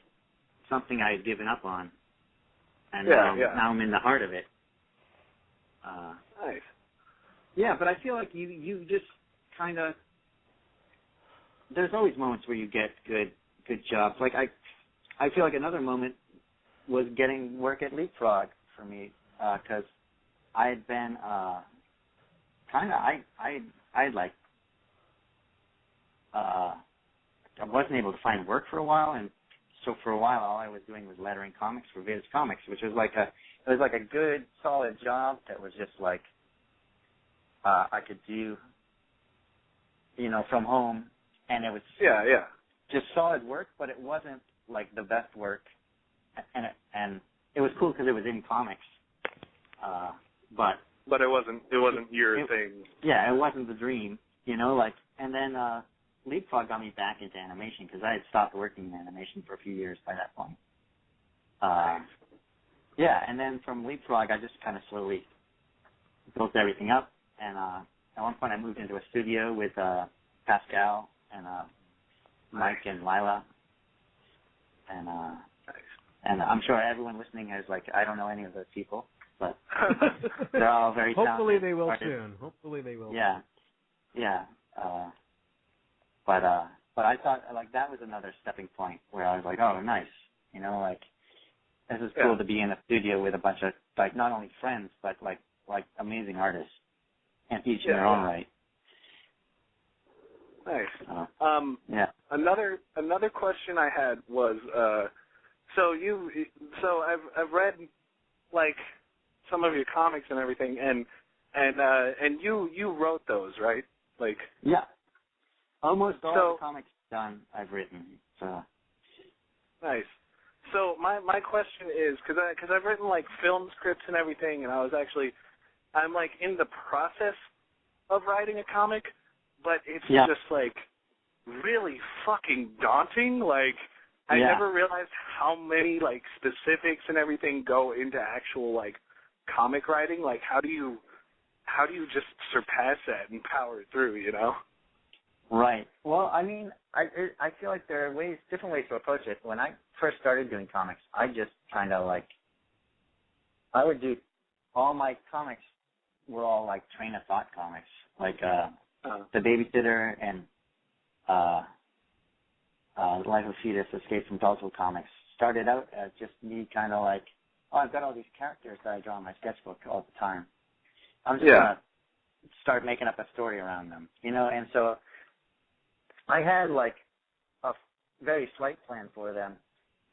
something I had given up on, and now I'm in the heart of it. Nice. Yeah, but I feel like you just kind of. There's always moments where you get good jobs. Like I feel like another moment was getting work at Leapfrog for me because I had been I wasn't able to find work for a while, and so for a while all I was doing was lettering comics for Viz Comics, which was like a good solid job that was just like I could do, you know, from home. And it was just solid work, but it wasn't like the best work, and it was cool because it was in comics, but it wasn't your thing. Yeah, it wasn't the dream, you know. Like, and then Leapfrog got me back into animation because I had stopped working in animation for a few years by that point. Yeah, and then from Leapfrog, I just kind of slowly built everything up, and at one point I moved into a studio with Pascal and Mike and Lila, and I'm sure everyone listening has like I don't know any of those people, but they're all very talented. Hopefully they will artists. soon. Hopefully they will. Yeah. But I thought like that was another stepping point where I was like, oh, nice, you know, like this is cool to be in a studio with a bunch of like not only friends but like amazing artists, and each in their own right. Nice. Another question I had was, so I've read like some of your comics and everything, and you wrote those, right? Like almost all the comics done I've written. So nice. So my question is because I've written like film scripts and everything, and I'm like in the process of writing a comic. But it's just, like, really fucking daunting. Like, I never realized how many, like, specifics and everything go into actual, like, comic writing? Like, how do you just surpass that and power through, you know? Right. Well, I mean, I feel like there are different ways to approach it. When I first started doing comics, I just kind of like, I would do, all my comics were all like train of thought comics, like The Babysitter and Life of Fetus, Escape from Adulthood comics. Started out as just me kind of like, oh, I've got all these characters that I draw in my sketchbook all the time. I'm just going to start making up a story around them, you know? And so I had like a very slight plan for them.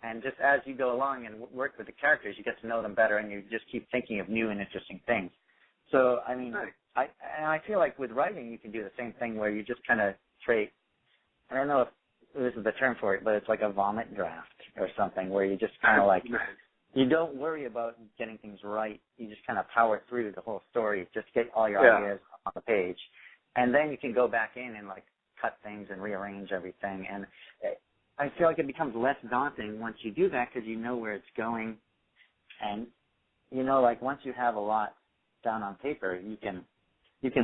And just as you go along and work with the characters, you get to know them better, and you just keep thinking of new and interesting things. So, I mean, I feel like with writing, you can do the same thing where you just kind of create, I don't know if this is the term for it, but it's like a vomit draft or something where you just kind of like, you don't worry about getting things right. You just kind of power through the whole story, just get all your ideas on the page. And then you can go back in and like cut things and rearrange everything. And I feel like it becomes less daunting once you do that because you know where it's going. And, you know, like once you have a lot down on paper, you can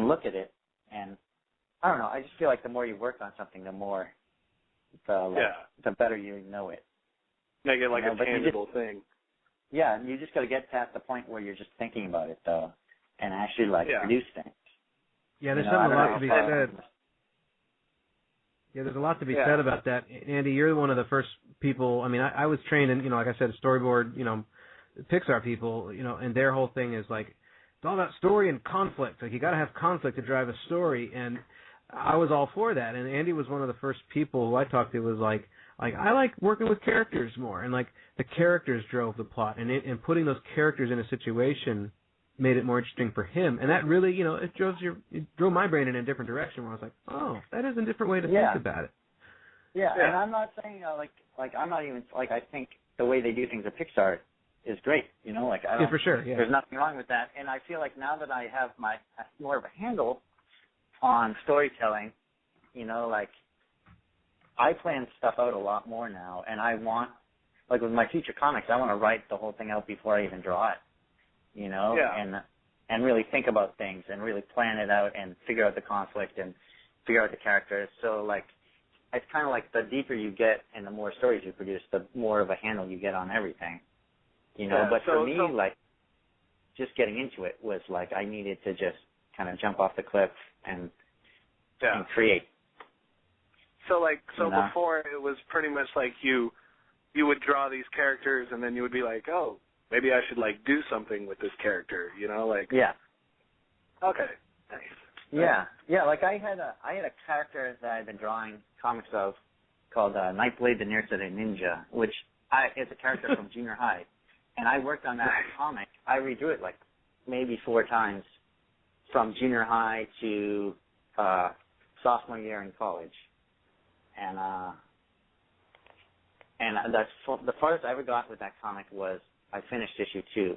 look at it. And I don't know, I just feel like the more you work on something, the more, the better you know it. Make it like a tangible thing. Yeah, and you just got to get past the point where you're just thinking about it, though, and actually, like, produce things. Yeah, there's a lot to be said. Yeah, there's a lot to be said about that. Andy, you're one of the first people. I mean, I was trained in, you know, like I said, Storyboard, you know, Pixar people, you know, and their whole thing is like, it's all about story and conflict. Like, you got to have conflict to drive a story, and I was all for that. And Andy was one of the first people who I talked to was like I like working with characters more, and like the characters drove the plot, and putting those characters in a situation made it more interesting for him, and that really, you know, it drove my brain in a different direction where I was like, oh, that is a different way to think about it. Yeah, and I'm not saying like I'm not even like I think the way they do things at Pixar is great, you know, like I don't, for sure, there's nothing wrong with that, and I feel like now that I have more of a handle on storytelling, you know, like I plan stuff out a lot more now, and I want, like with my future comics, I want to write the whole thing out before I even draw it, you know, and really think about things and really plan it out and figure out the conflict and figure out the characters. So like, it's kind of like the deeper you get and the more stories you produce, the more of a handle you get on everything, you know. But for me, like, just getting into it was like I needed to just kind of jump off the cliff and create. So before it was pretty much like you would draw these characters and then you would be like, oh, maybe I should like do something with this character, you know, like. Yeah. Okay. Nice. Yeah. Like I had a character that I'd been drawing comics of called Nightblade the Nearsighted Ninja, which is a character from junior high, and I worked on that comic. I redrew it like maybe 4 times from junior high to sophomore year in college. And the farthest I ever got with that comic was I finished issue 2,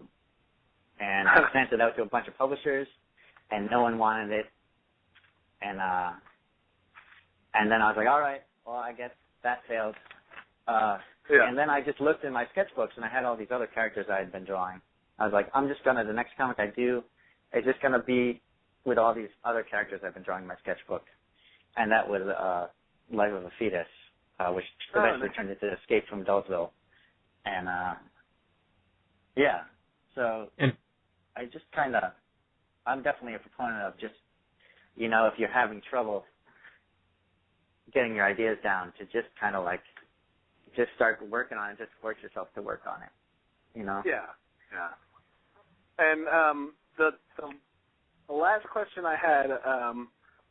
and I sent it out to a bunch of publishers, and no one wanted it, and then I was like, all right, well, I guess that failed. And then I just looked in my sketchbooks, and I had all these other characters I had been drawing. I was like, the next comic I do is just going to be with all these other characters I've been drawing in my sketchbook, and that was Life of a Fetus, which eventually turned into Escape from Adultville. And, so I just I'm definitely a proponent of just, you know, if you're having trouble getting your ideas down, to just kind of like, just start working on it, just force yourself to work on it, you know? Yeah. And the last question I had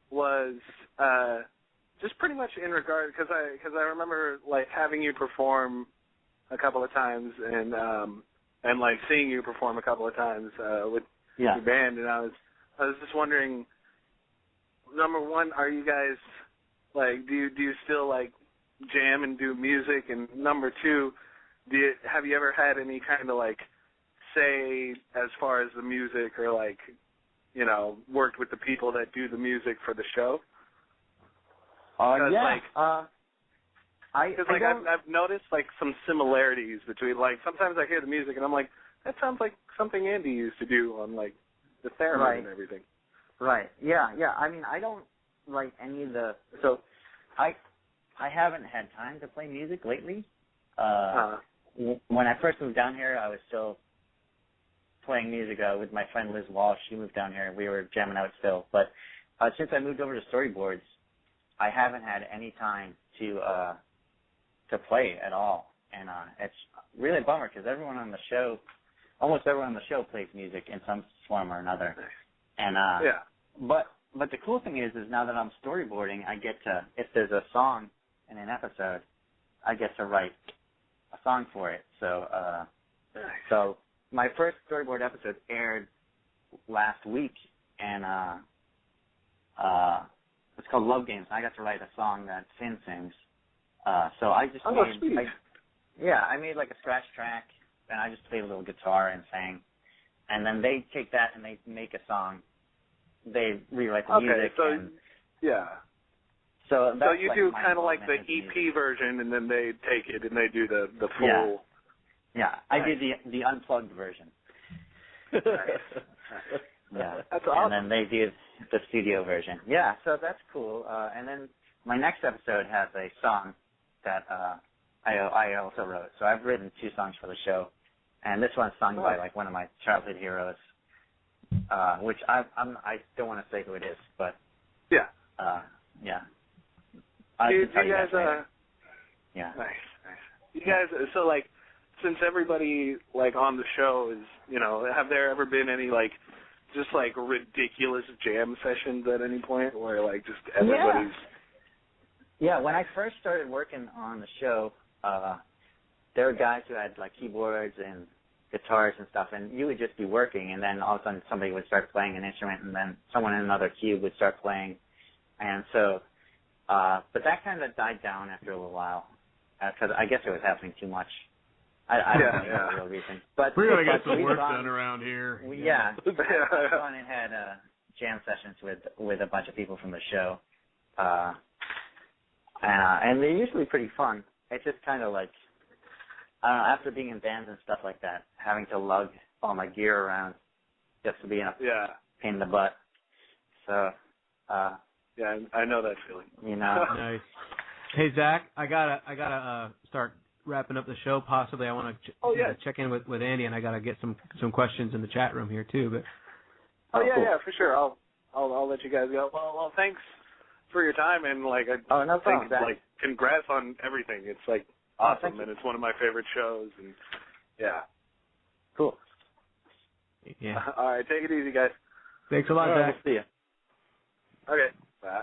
was just pretty much in regard, because I remember like having you perform a couple of times and like seeing you perform a couple of times with your band, and I was just wondering, number one, are you guys like, do you still like jam and do music, and number two, have you ever had any kind of like say as far as the music, or like, you know, worked with the people that do the music for the show? I've noticed like some similarities between, like, sometimes I hear the music and I'm like, that sounds like something Andy used to do on like the theremin and everything. Right. Yeah. I mean, I don't write any of the. So, I haven't had time to play music lately. When I first moved down here, I was still playing music with my friend Liz Walsh. She moved down here. We were jamming out still. But since I moved over to Storyboards, I haven't had any time to play at all, and it's really a bummer because almost everyone on the show plays music in some form or another. And but the cool thing is now that I'm storyboarding, I get to, if there's a song in an episode, I get to write a song for it. So my first storyboard episode aired last week, and it's called Love Games. I got to write a song that Finn sings. So I just I made like a scratch track, and I just played a little guitar and sang. And then they take that and they make a song. They rewrite the music. So you do kind of like the EP version, and then they take it and they do the full. Yeah, I did the unplugged version. Yeah, that's awesome. And then they do the studio version. Yeah, so that's cool. And then my next episode has a song that I also wrote. So I've written 2 songs for the show, and this one's sung by like one of my childhood heroes, which I don't want to say who it is, but yeah. You guys, yeah. Nice. You guys, so like, since everybody like on the show is, have there ever been any like, just like ridiculous jam sessions at any point where like just everybody's? Yeah, when I first started working on the show, there were guys who had like keyboards and guitars and stuff, and you would just be working, and then all of a sudden somebody would start playing an instrument, and then someone in another cube would start playing, and so, but that kind of died down after a little while, because I guess it was happening too much. I don't know the real reason. But we're gonna get some work done around here. I've gone and had jam sessions with a bunch of people from the show, and they're usually pretty fun. It's just kind of like, I don't know, after being in bands and stuff like that, having to lug all my gear around just to be in a pain in the butt. So, yeah, I know that feeling. Nice. Hey Zach, I gotta start wrapping up the show. Possibly, I want to check in with Andy, and I gotta get some questions in the chat room here too. But cool. For sure. I'll let you guys go. Well, thanks for your time, and like no problem, Zach. Like congrats on everything. It's like awesome, and it's one of my favorite shows, and cool. Yeah. All right, take it easy, guys. Thanks a lot, Zach. We'll see you. Okay. Bye.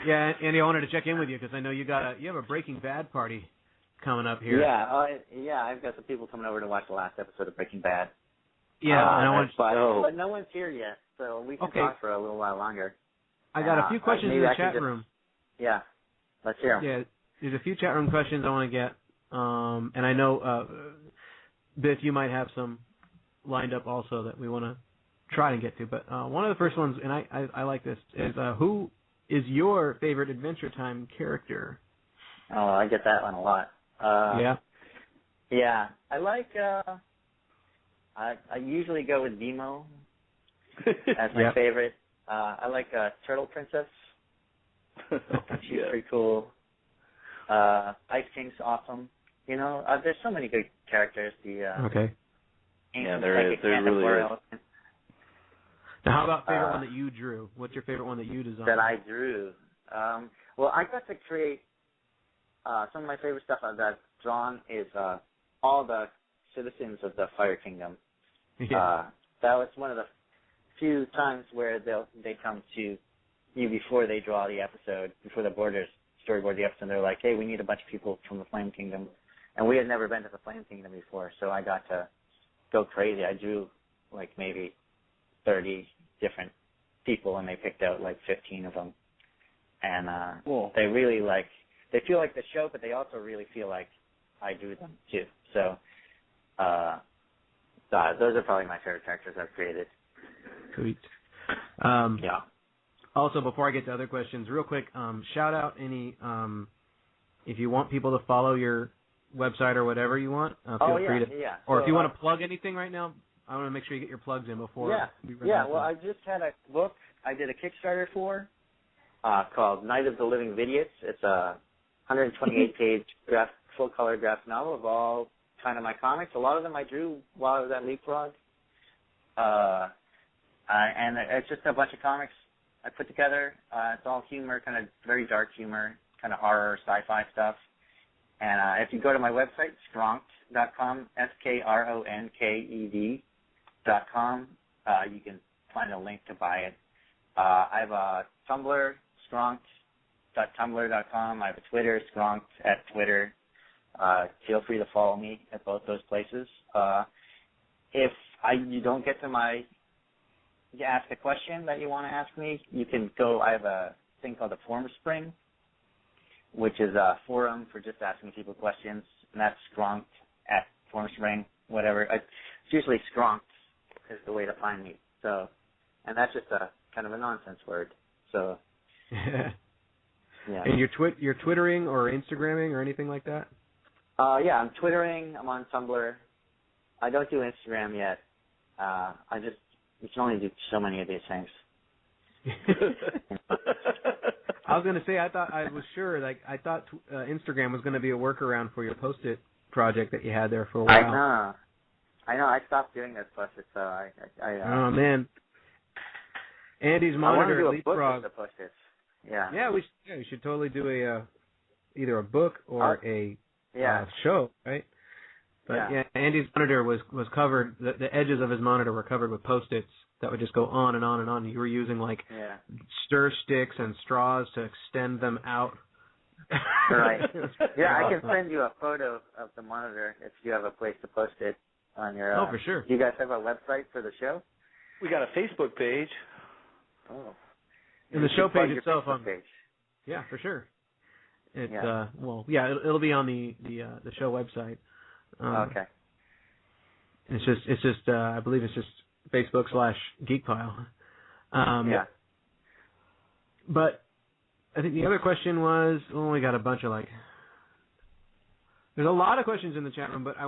Yeah, Andy, I wanted to check in with you because I know you have a Breaking Bad party coming up here. Yeah, I've got some people coming over to watch the last episode of Breaking Bad. Yeah, but no one's here yet, so we can talk for a little while longer. I got a few questions in the chat room. Yeah, let's hear 'em. Yeah, there's a few chat room questions I want to get, and I know, Biff, you might have some lined up also that we want to try and get to. But one of the first ones, and I like this, is who is your favorite Adventure Time character? Oh, I get that one a lot. Yeah, I like. I usually go with Nemo as my favorite. I like Turtle Princess. She's pretty cool. Ice King's awesome. There's so many good characters. Okay. There really is. Now, how about favorite one that you drew? What's your favorite one that you designed? That I drew. Well, I got to create some of my favorite stuff that I've drawn is all the citizens of the Fire Kingdom. Yeah. That was one of the few times where they come to you before they draw the episode, before the borders storyboard the episode. They're like, hey, we need a bunch of people from the Flame Kingdom. And we had never been to the Flame Kingdom before, so I got to go crazy. I drew like maybe 30 different people, and they picked out like 15 of them. And they really they feel like the show, but they also really feel like I drew them too. So those are probably my favorite characters I've created. Sweet. Yeah. Also, before I get to other questions, real quick, shout out any if you want people to follow your website or whatever you want, feel free to. Yeah. Or so, if you want to plug anything right now, I want to make sure you get your plugs in before. We run out of Well, time. I just had a book I did a Kickstarter for called Night of the Living Vidiots. It's a 128-page full-color graphic novel of all kind of my comics. A lot of them I drew while I was at Leapfrog. And it's just a bunch of comics I put together. It's all humor, kind of very dark humor, kind of horror, sci-fi stuff. And if you go to my website, skronked.com, skronked.com, you can find a link to buy it. I have a Tumblr, skronked.tumblr.com. I have a Twitter, skronked@Twitter. Feel free to follow me at both those places. If you don't get to you ask a question that you want to ask me, you can go. I have a thing called the Forum Spring, which is a forum for just asking people questions, and that's skronked@ForumSpring, whatever. It's usually skronked is the way to find me. So, and that's just a kind of a nonsense word. So, yeah. And you're Twittering or Instagramming or anything like that? Yeah, I'm Twittering. I'm on Tumblr. I don't do Instagram yet. You can only do so many of these things. I was gonna say I thought Instagram was gonna be a workaround for your Post-it project that you had there for a while. I know. I stopped doing this Post-it, so oh man, Andy's monitor at Leapfrog. The Post-its. Yeah. Yeah, we should totally do either a book or a show, right? But yeah, Andy's monitor was covered. The edges of his monitor were covered with Post-its that would just go on and on and on. You were using stir sticks and straws to extend them out. Right. Yeah, I can send you a photo of the monitor if you have a place to post it on your. Oh, for sure. Do you guys have a website for the show? We got a Facebook page. Oh. And the show page itself page. Yeah, for sure. It's it'll be on the show website. Okay. It's just I believe it's just Facebook/Geek Pile. But I think the other question was, we got a bunch of there's a lot of questions in the chat room, but I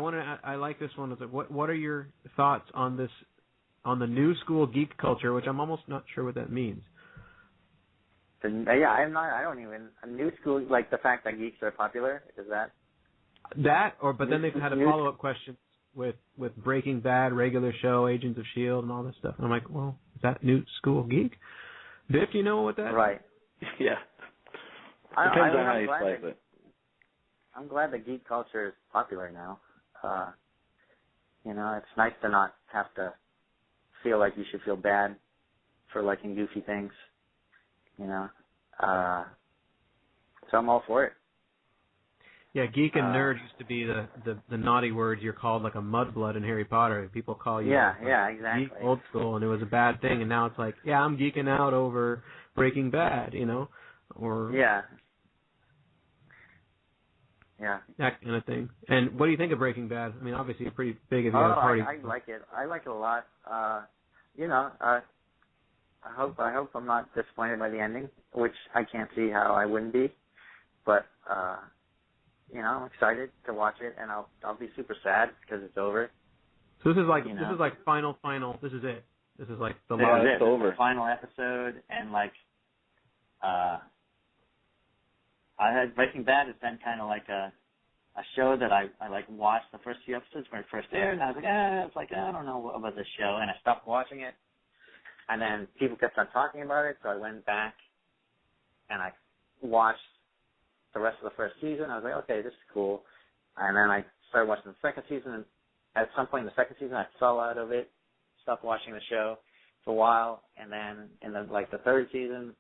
like this one. It's what are your thoughts on the new school geek culture, which I'm almost not sure what that means. Yeah, I don't even a new school, like the fact that geeks are popular, is that? But then they've had a follow-up question with Breaking Bad, regular show, Agents of S.H.I.E.L.D., and all this stuff. And I'm like, well, is that new school geek? Biff, you know what that is? Right. Yeah. Depends on how you slice it. I'm glad that geek culture is popular now. It's nice to not have to feel like you should feel bad for liking goofy things. So I'm all for it. Yeah, geek and nerd used to be the naughty words you're called, like a mudblood in Harry Potter. People call you exactly. geek old school, and it was a bad thing. And now it's like, I'm geeking out over Breaking Bad, or that kind of thing. And what do you think of Breaking Bad? I mean, obviously you're pretty big if you have a party. I like it. I like it a lot. I hope I'm not disappointed by the ending, which I can't see how I wouldn't be. But I'm excited to watch it, and I'll be super sad because it's over. So this is like final. This is it. This is like the last. It's over. The final episode, and Breaking Bad has been kind of like a show that I watched the first few episodes when it first aired, and I was like, I don't know about this show, and I stopped watching it. And then people kept on talking about it, so I went back and I watched the rest of the first season. I was like, okay, this is cool. And then I started watching the second season, and at some point in the second season, I fell out of it, stopped watching the show for a while, and then in the third season,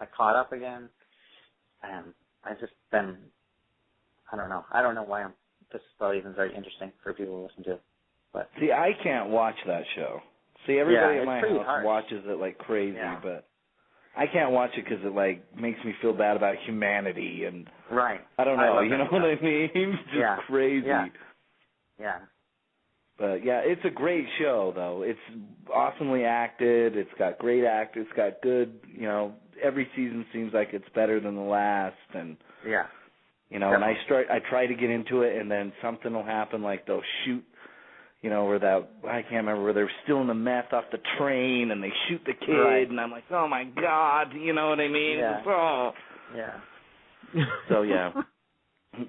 I caught up again, and I've just been, I don't know why this is probably even very interesting for people to listen to. But see, I can't watch that show. See, everybody in my house hard. watches it like crazy, but I can't watch it because it makes me feel bad about humanity and right. I don't know, you know what I mean? It's just crazy. Yeah. But yeah, it's a great show though. It's awesomely acted. It's got great actors. It's got good. Every season seems like it's better than the last, and You know, and I try to get into it, and then something will happen, like they'll shoot, you know, I can't remember, where they're stealing the meth off the train, and they shoot the kid, and I'm like, oh my God, you know what I mean? Yeah. Yeah. So, yeah.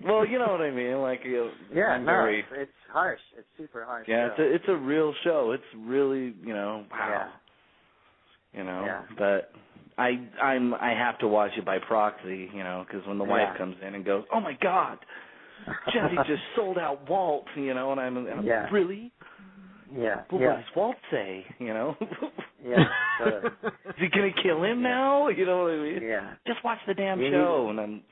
Well, you know what I mean, like, it's harsh. It's super harsh. Yeah, it's a real show. It's really, you know, wow. Yeah. You know, but I have to watch it by proxy, you know, because when the wife comes in and goes, oh my God, Jesse just sold out Walt, you know, and I'm really? Yeah. But what does Walt say, you know? Yeah. Is he going to kill him now? You know what I mean? Yeah. Just watch the damn show. And I'm,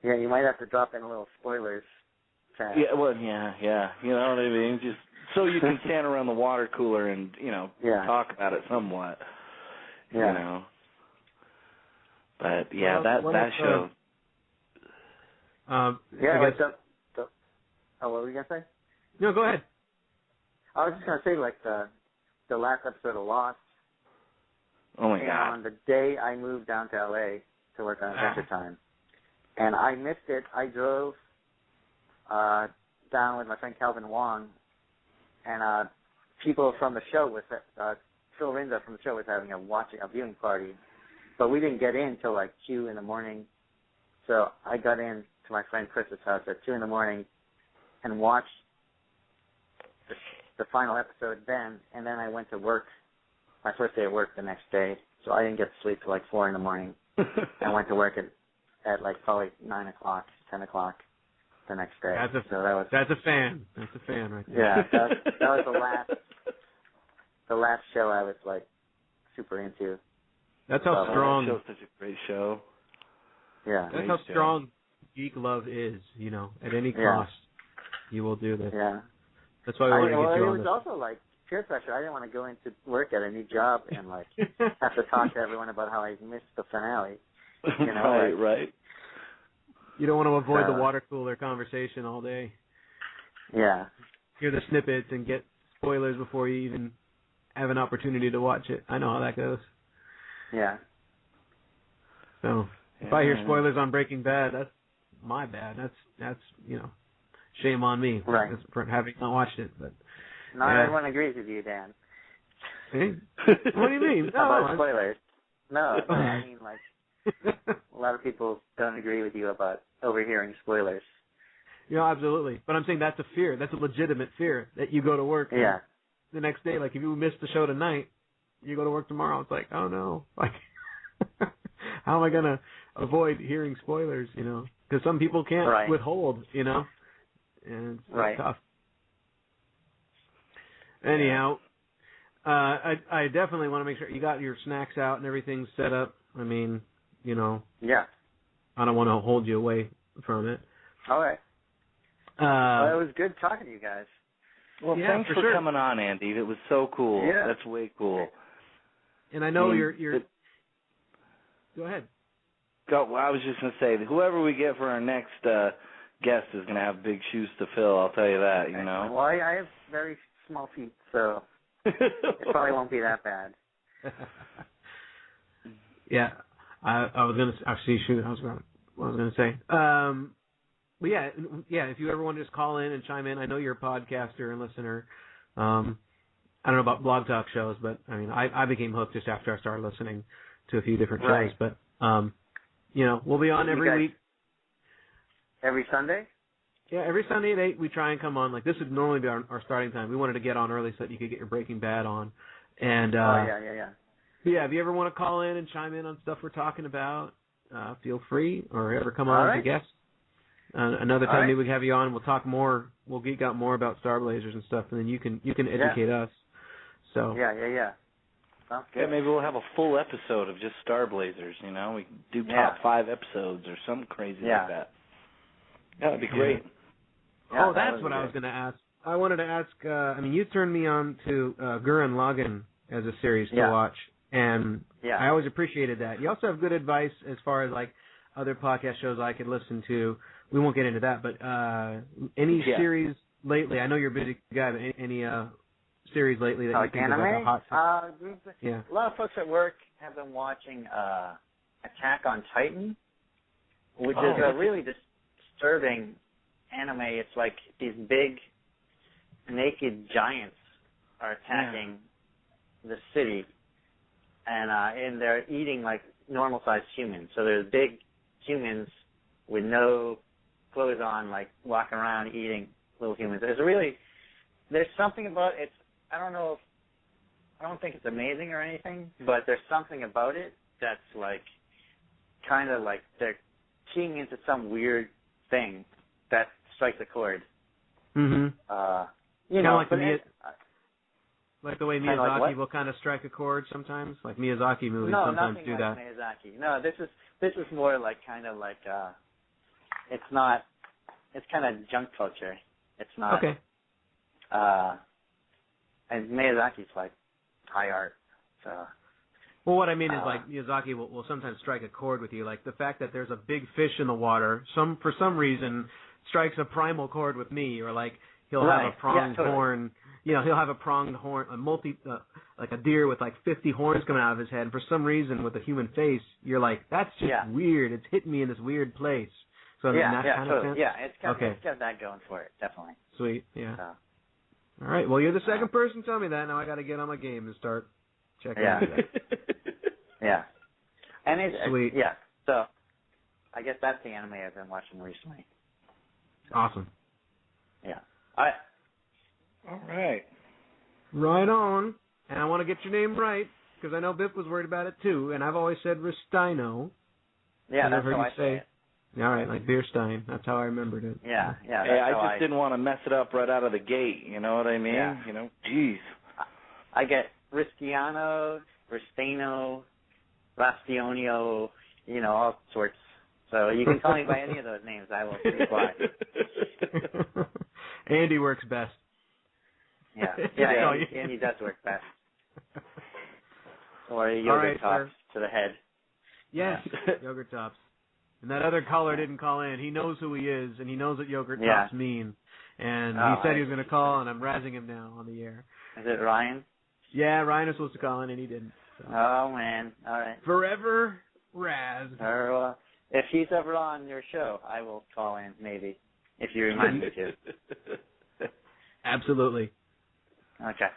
Yeah, you might have to drop in a little spoilers. Fast. Yeah, well, yeah. You know what I mean? Just so you can stand around the water cooler and, you know, talk about it somewhat. You know. But, yeah, that show. what were you going to say? No, go ahead. I was just going to say, like, the last episode of Lost. Oh, my God. On the day I moved down to L.A. to work on Adventure Time. And I missed it. I drove down with my friend Calvin Wong, and people from the show Phil Rinza from the show was having a viewing party, but we didn't get in till like 2 in the morning. So I got in to my friend Chris's house at 2 in the morning and watched the final episode then, and then I went to work, my first day at work the next day, so I didn't get to sleep till like 4 in the morning. I went to work at like probably 9 o'clock, 10 o'clock the next day. That's a fan. That's a fan right there. Yeah, that was the last show I was like super into. That's how strong. That show's such a great show. Yeah. That's how strong geek love is. You know, at any cost, you will do this. Yeah. That's why we want to get you on this. It was also like peer pressure. I didn't want to go into work at a new job and like have to talk to everyone about how I missed the finale. You know, right. You don't want to avoid the water cooler conversation all day. Yeah. Hear the snippets and get spoilers before you even have an opportunity to watch it. I know how that goes. Yeah. So if I hear spoilers on Breaking Bad, that's my bad. That's you know, shame on me for having not watched it. But not everyone agrees with you, Dan. Hey? What do you mean? About spoilers. No, I mean like a lot of people don't agree with you about overhearing spoilers. You know, absolutely. But I'm saying that's a fear. That's a legitimate fear that you go to work the next day. Like if you missed the show tonight, you go to work tomorrow. It's like, oh no, like how am I gonna avoid hearing spoilers? You know, because some people can't withhold. You know, and it's tough. Anyhow, I definitely want to make sure you got your snacks out and everything's set up. I mean, you know. Yeah. I don't want to hold you away from it. All right. Well, it was good talking to you guys. Well, thanks for coming on, Andy. It was so cool. Yeah. That's way cool. And I know you're Go ahead. Well, I was just going to say, whoever we get for our next guest is going to have big shoes to fill, I'll tell you that, you know. Well, I have very small feet, so it probably won't be that bad. Yeah. I was going to actually shoot. What I was going to say. But yeah, if you ever want to just call in and chime in, I know you're a podcaster and listener. I don't know about blog talk shows, but I mean, I became hooked just after I started listening to a few different shows. But you know, we'll be on every week. Every Sunday? Yeah, every Sunday at 8 we try and come on. Like this would normally be our starting time. We wanted to get on early so that you could get your Breaking Bad on. And yeah, if you ever want to call in and chime in on stuff we're talking about, feel free, or ever come on as a guest. Another time maybe we can have you on. We'll talk more. We'll geek out more about Star Blazers and stuff, and then you can educate us. So yeah. Sounds good. Yeah, maybe we'll have a full episode of just Star Blazers. You know, we can do top 5 episodes or something crazy like that. That would be great. Yeah, that's what I was going to ask. I wanted to ask. I mean, you turned me on to Gurren Lagann as a series to watch. And I always appreciated that. You also have good advice as far as like other podcast shows I could listen to. We won't get into that, but any series lately? I know you're a busy guy, but any series lately that you think anime? is like a hot? A lot of folks at work have been watching Attack on Titan. which is a really disturbing anime. It's like these big naked giants are attacking the city, and they're eating like normal-sized humans. So there's big humans with no clothes on, like walking around eating little humans. There's something about it. I don't think it's amazing or anything, but there's something about it that's like kind of like they're keying into some weird thing that strikes a chord. Mm-hmm. Like the way Miyazaki will kind of strike a chord sometimes, like Miyazaki movies sometimes do that. No, nothing like Miyazaki. No, this is more like kind of like it's kind of junk culture. It's not. Okay. And Miyazaki's like high art. So. Well, what I mean is like Miyazaki will sometimes strike a chord with you, like the fact that there's a big fish in the water. For some reason strikes a primal chord with me, or like he'll have a pronged horn. You know, he'll have a pronged horn, like a deer with like 50 horns coming out of his head. And for some reason, with a human face, you're like, that's just weird. It's hitting me in this weird place. So in that kind of sense? Yeah, it's got that going for it, definitely. Sweet, yeah. All right, well, you're the second person to tell me that. Now I got to get on my game and start checking out that. Yeah. And it's sweet. Yeah, so I guess that's the anime I've been watching recently. Awesome. Yeah. All right. Right on. And I want to get your name right, because I know Biff was worried about it too, and I've always said Ristaino. Yeah, that's how I say it. All right, like beer stein. That's how I remembered it. Yeah. Hey, I just didn't want to mess it up right out of the gate. You know what I mean? Yeah. You know, jeez. I get Ristiano, Ristaino, Rastionio, all sorts. So you can call me by any of those names. I will reply. Andy works best. Yeah, Andy does work best. Or yogurt tops to the head. Yes, yogurt tops. And that other caller didn't call in. He knows who he is, and he knows what yogurt tops mean. And he said he was going to call, and I'm razzing him now on the air. Is it Ryan? Yeah, Ryan was supposed to call in, and he didn't. So. Oh, man. All right. Forever Raz. If he's ever on your show, I will call in, maybe, if you remind me to. Absolutely. Okay.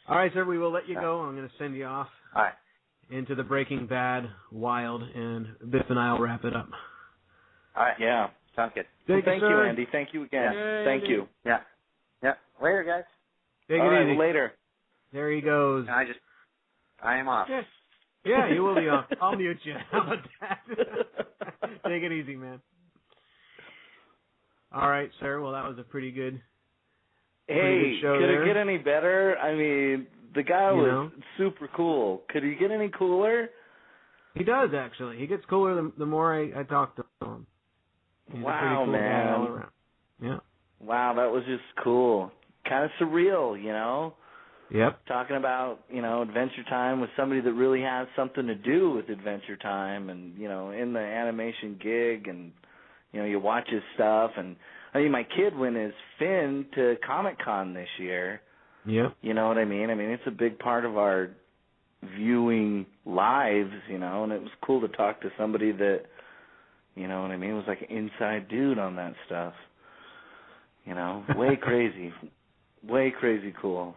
All right, sir, we will let you go. I'm going to send you off All right. into the Breaking Bad wild, and Biff and I will wrap it up. All right. Yeah. Sounds good. Thank you, Andy. Thank you again. Yay. Thank you. Yeah. Later, guys. Take All it right, easy. Later. There he goes. I am off. Yeah, you will be off. I'll mute you. How about that? Take it easy, man. All right, sir. Well, that was a pretty good show could there. it get any better? I mean, the guy was super cool. Could he get any cooler? He does, actually. He gets cooler the more I talk to him. He's wow, a pretty cool man. guy all around. Yeah. Wow, that was just cool. Kind of surreal, Yep. Talking about, Adventure Time with somebody that really has something to do with Adventure Time and, in the animation gig and, you watch his stuff. And, I mean, my kid went as Finn to Comic-Con this year. Yep. You know what I mean? I mean, it's a big part of our viewing lives, and it was cool to talk to somebody that, was like an inside dude on that stuff. Way crazy. Way crazy cool.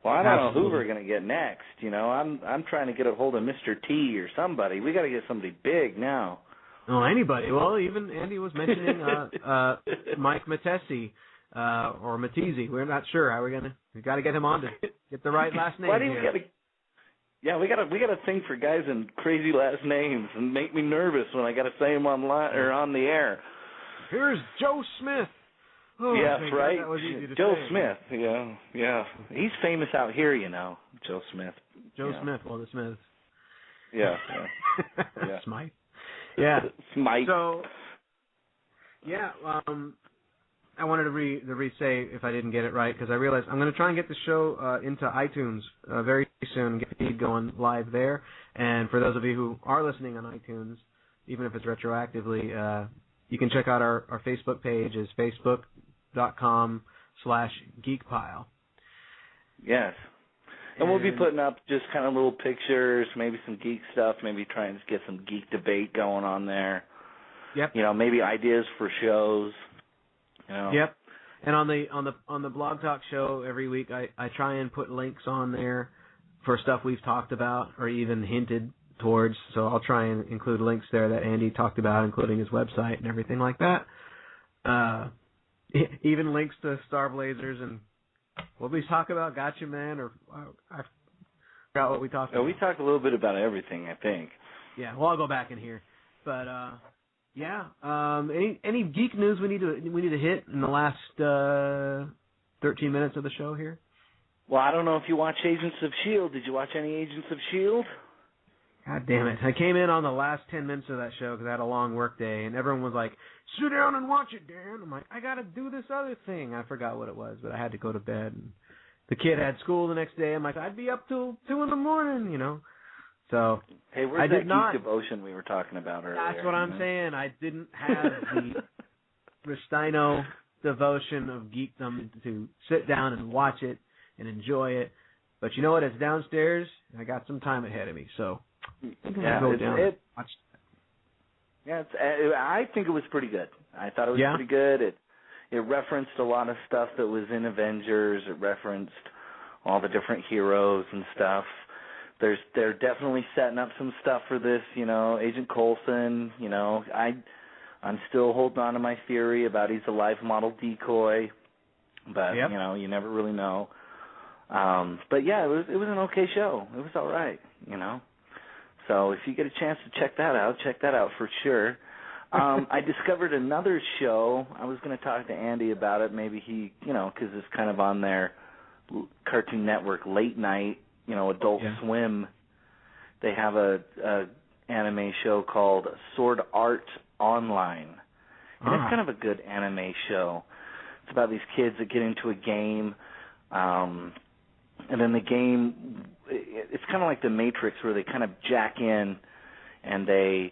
Well, I don't know who we're going to get next. I'm trying to get a hold of Mr. T or somebody. We got to get somebody big now. Oh, anybody. Well, even Andy was mentioning Mike Matesi or Matesi. We're not sure how we got to get him on to get the right last name. Why do we got to? Yeah, we got a thing for guys in crazy last names and make me nervous when I got to say them online or on the air. Here's Joe Smith. Oh, yes, right. That was easy to Joe say. Smith. Yeah. He's famous out here, Joe Smith. Joe Smith. Well, the Smiths. Yeah. Smite. Yeah. Smite. So, yeah. I wanted to re-say if I didn't get it right, because I realized I'm going to try and get the show into iTunes very soon, get the feed going live there. And for those of you who are listening on iTunes, even if it's retroactively, you can check out our Facebook page is facebook.com/Geek Pile. Yes. And we'll be putting up just kind of little pictures, maybe some geek stuff, maybe trying to get some geek debate going on there. Yep. Maybe ideas for shows. Yep. And on the Blog Talk show every week, I try and put links on there for stuff we've talked about or even hinted towards. So I'll try and include links there that Andy talked about, including his website and everything like that. Even links to Star Blazers and what we talk about, Gotcha Man, or I forgot what we talked about. We talked a little bit about everything, I think. Yeah, well, I'll go back in here. But any geek news we need to hit in the last 13 minutes of the show here? Well, I don't know if you watch Agents of S.H.I.E.L.D. Did you watch any Agents of S.H.I.E.L.D.? God damn it. I came in on the last 10 minutes of that show because I had a long work day, and everyone was like, sit down and watch it, Dan. I'm like, I got to do this other thing. I forgot what it was, but I had to go to bed. And the kid had school the next day. I'm like, I'd be up till 2 in the morning, So hey, where's that geek devotion we were talking about earlier? That's what I'm saying. I didn't have the Ristaino devotion of geekdom to sit down and watch it and enjoy it. But you know what? It's downstairs, and I got some time ahead of me, so I think it was pretty good. I thought it was pretty good. It referenced a lot of stuff that was in Avengers. It referenced all the different heroes and stuff. They're definitely setting up some stuff for this, Agent Coulson, I'm still holding on to my theory about he's a live model decoy, but you never really know. But yeah, it was an okay show. It was all right, So if you get a chance to check that out for sure. I discovered another show. I was going to talk to Andy about it. Maybe he, because it's kind of on their Cartoon Network late night, Adult Swim. They have a anime show called Sword Art Online. And it's kind of a good anime show. It's about these kids that get into a game, and then the game, it's kind of like the Matrix where they kind of jack in and they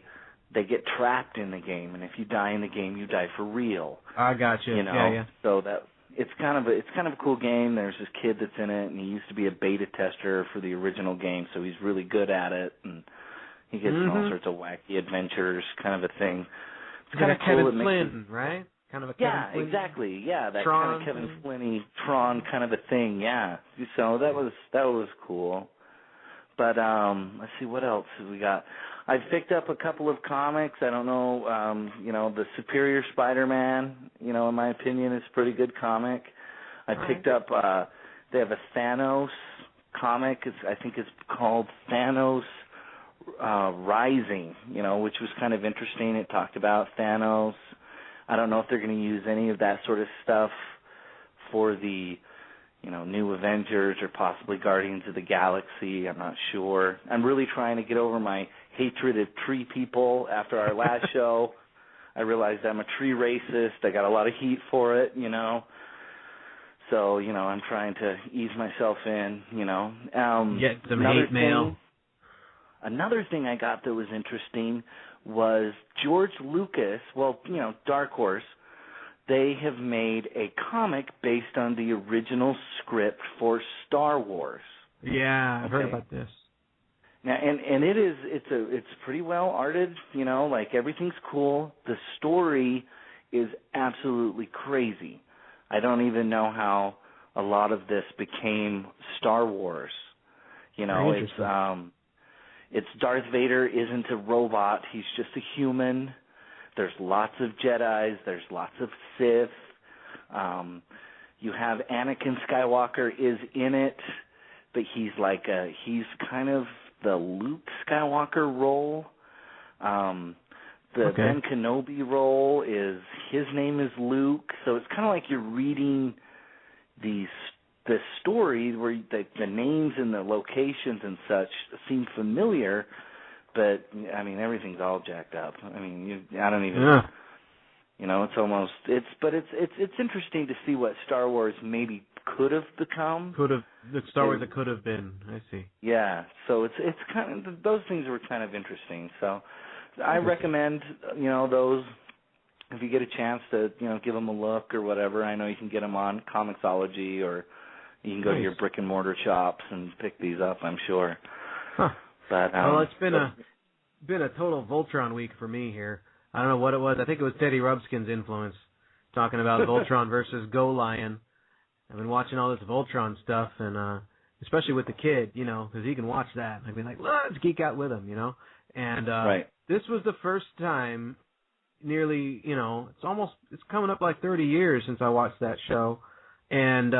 get trapped in the game, and if you die in the game, you die for real. I got you. Yeah. So it's kind of a cool game. There's this kid that's in it, and he used to be a beta tester for the original game, so he's really good at it, and he gets in all sorts of wacky adventures, kind of a thing. It's kind of cool. Kevin Flynn, right? Kind of a Kevin Flynn. Exactly. Yeah, that Tron kind of Kevin Flynn-y Tron kind of a thing. Yeah. So that was cool. But let's see, what else have we got? I've picked up a couple of comics. I don't know, the Superior Spider-Man, in my opinion, is a pretty good comic. I picked up, they have a Thanos comic. I think it's called Thanos Rising, which was kind of interesting. It talked about Thanos. I don't know if they're going to use any of that sort of stuff for the New Avengers or possibly Guardians of the Galaxy. I'm not sure. I'm really trying to get over my hatred of tree people after our last show. I realized I'm a tree racist. I got a lot of heat for it, So, I'm trying to ease myself in, Get some hate mail. Another thing I got that was interesting was George Lucas, Dark Horse, they have made a comic based on the original script for Star Wars. Yeah, I've heard about this. Now, and it's pretty well arted, everything's cool. The story is absolutely crazy. I don't even know how a lot of this became Star Wars. It's Darth Vader isn't a robot, he's just a human. There's lots of Jedis. There's lots of Sith. You have Anakin Skywalker is in it, but he's kind of the Luke Skywalker role. The Ben Kenobi role is his name is Luke, so it's kind of like you're reading the story where the names and the locations and such seem familiar. But everything's all jacked up. I don't even. It's interesting to see what Star Wars maybe could have become. The Star Wars that could have been. I see. Yeah. So it's kind of those things were kind of interesting. So I recommend those if you get a chance to give them a look or whatever. I know you can get them on Comixology or you can go to your brick and mortar shops and pick these up. I'm sure. Huh. But it's been a total Voltron week for me here. I don't know what it was. I think it was Teddy Rubskin's influence, talking about Voltron versus Go Lion. I've been watching all this Voltron stuff, and especially with the kid, you know, because he can watch that. I've been like, let's geek out with him, you know. And right. This was the first time, nearly, you know, it's coming up like 30 years since I watched that show, and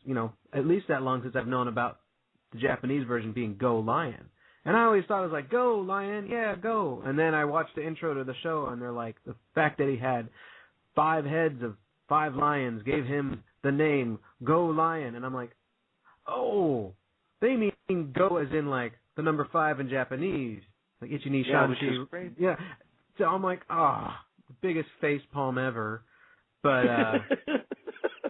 you know, at least that long since I've known about the Japanese version being Go Lion. And I always thought it was like, go, lion, yeah, go. And then I watched the intro to the show, and they're like, the fact that he had 5 heads of 5 lions gave him the name Go Lion. And I'm like, oh, they mean go as in like the number 5 in Japanese. Like Ichi-ni Shan-shi. Yeah. So I'm like, the biggest face palm ever. But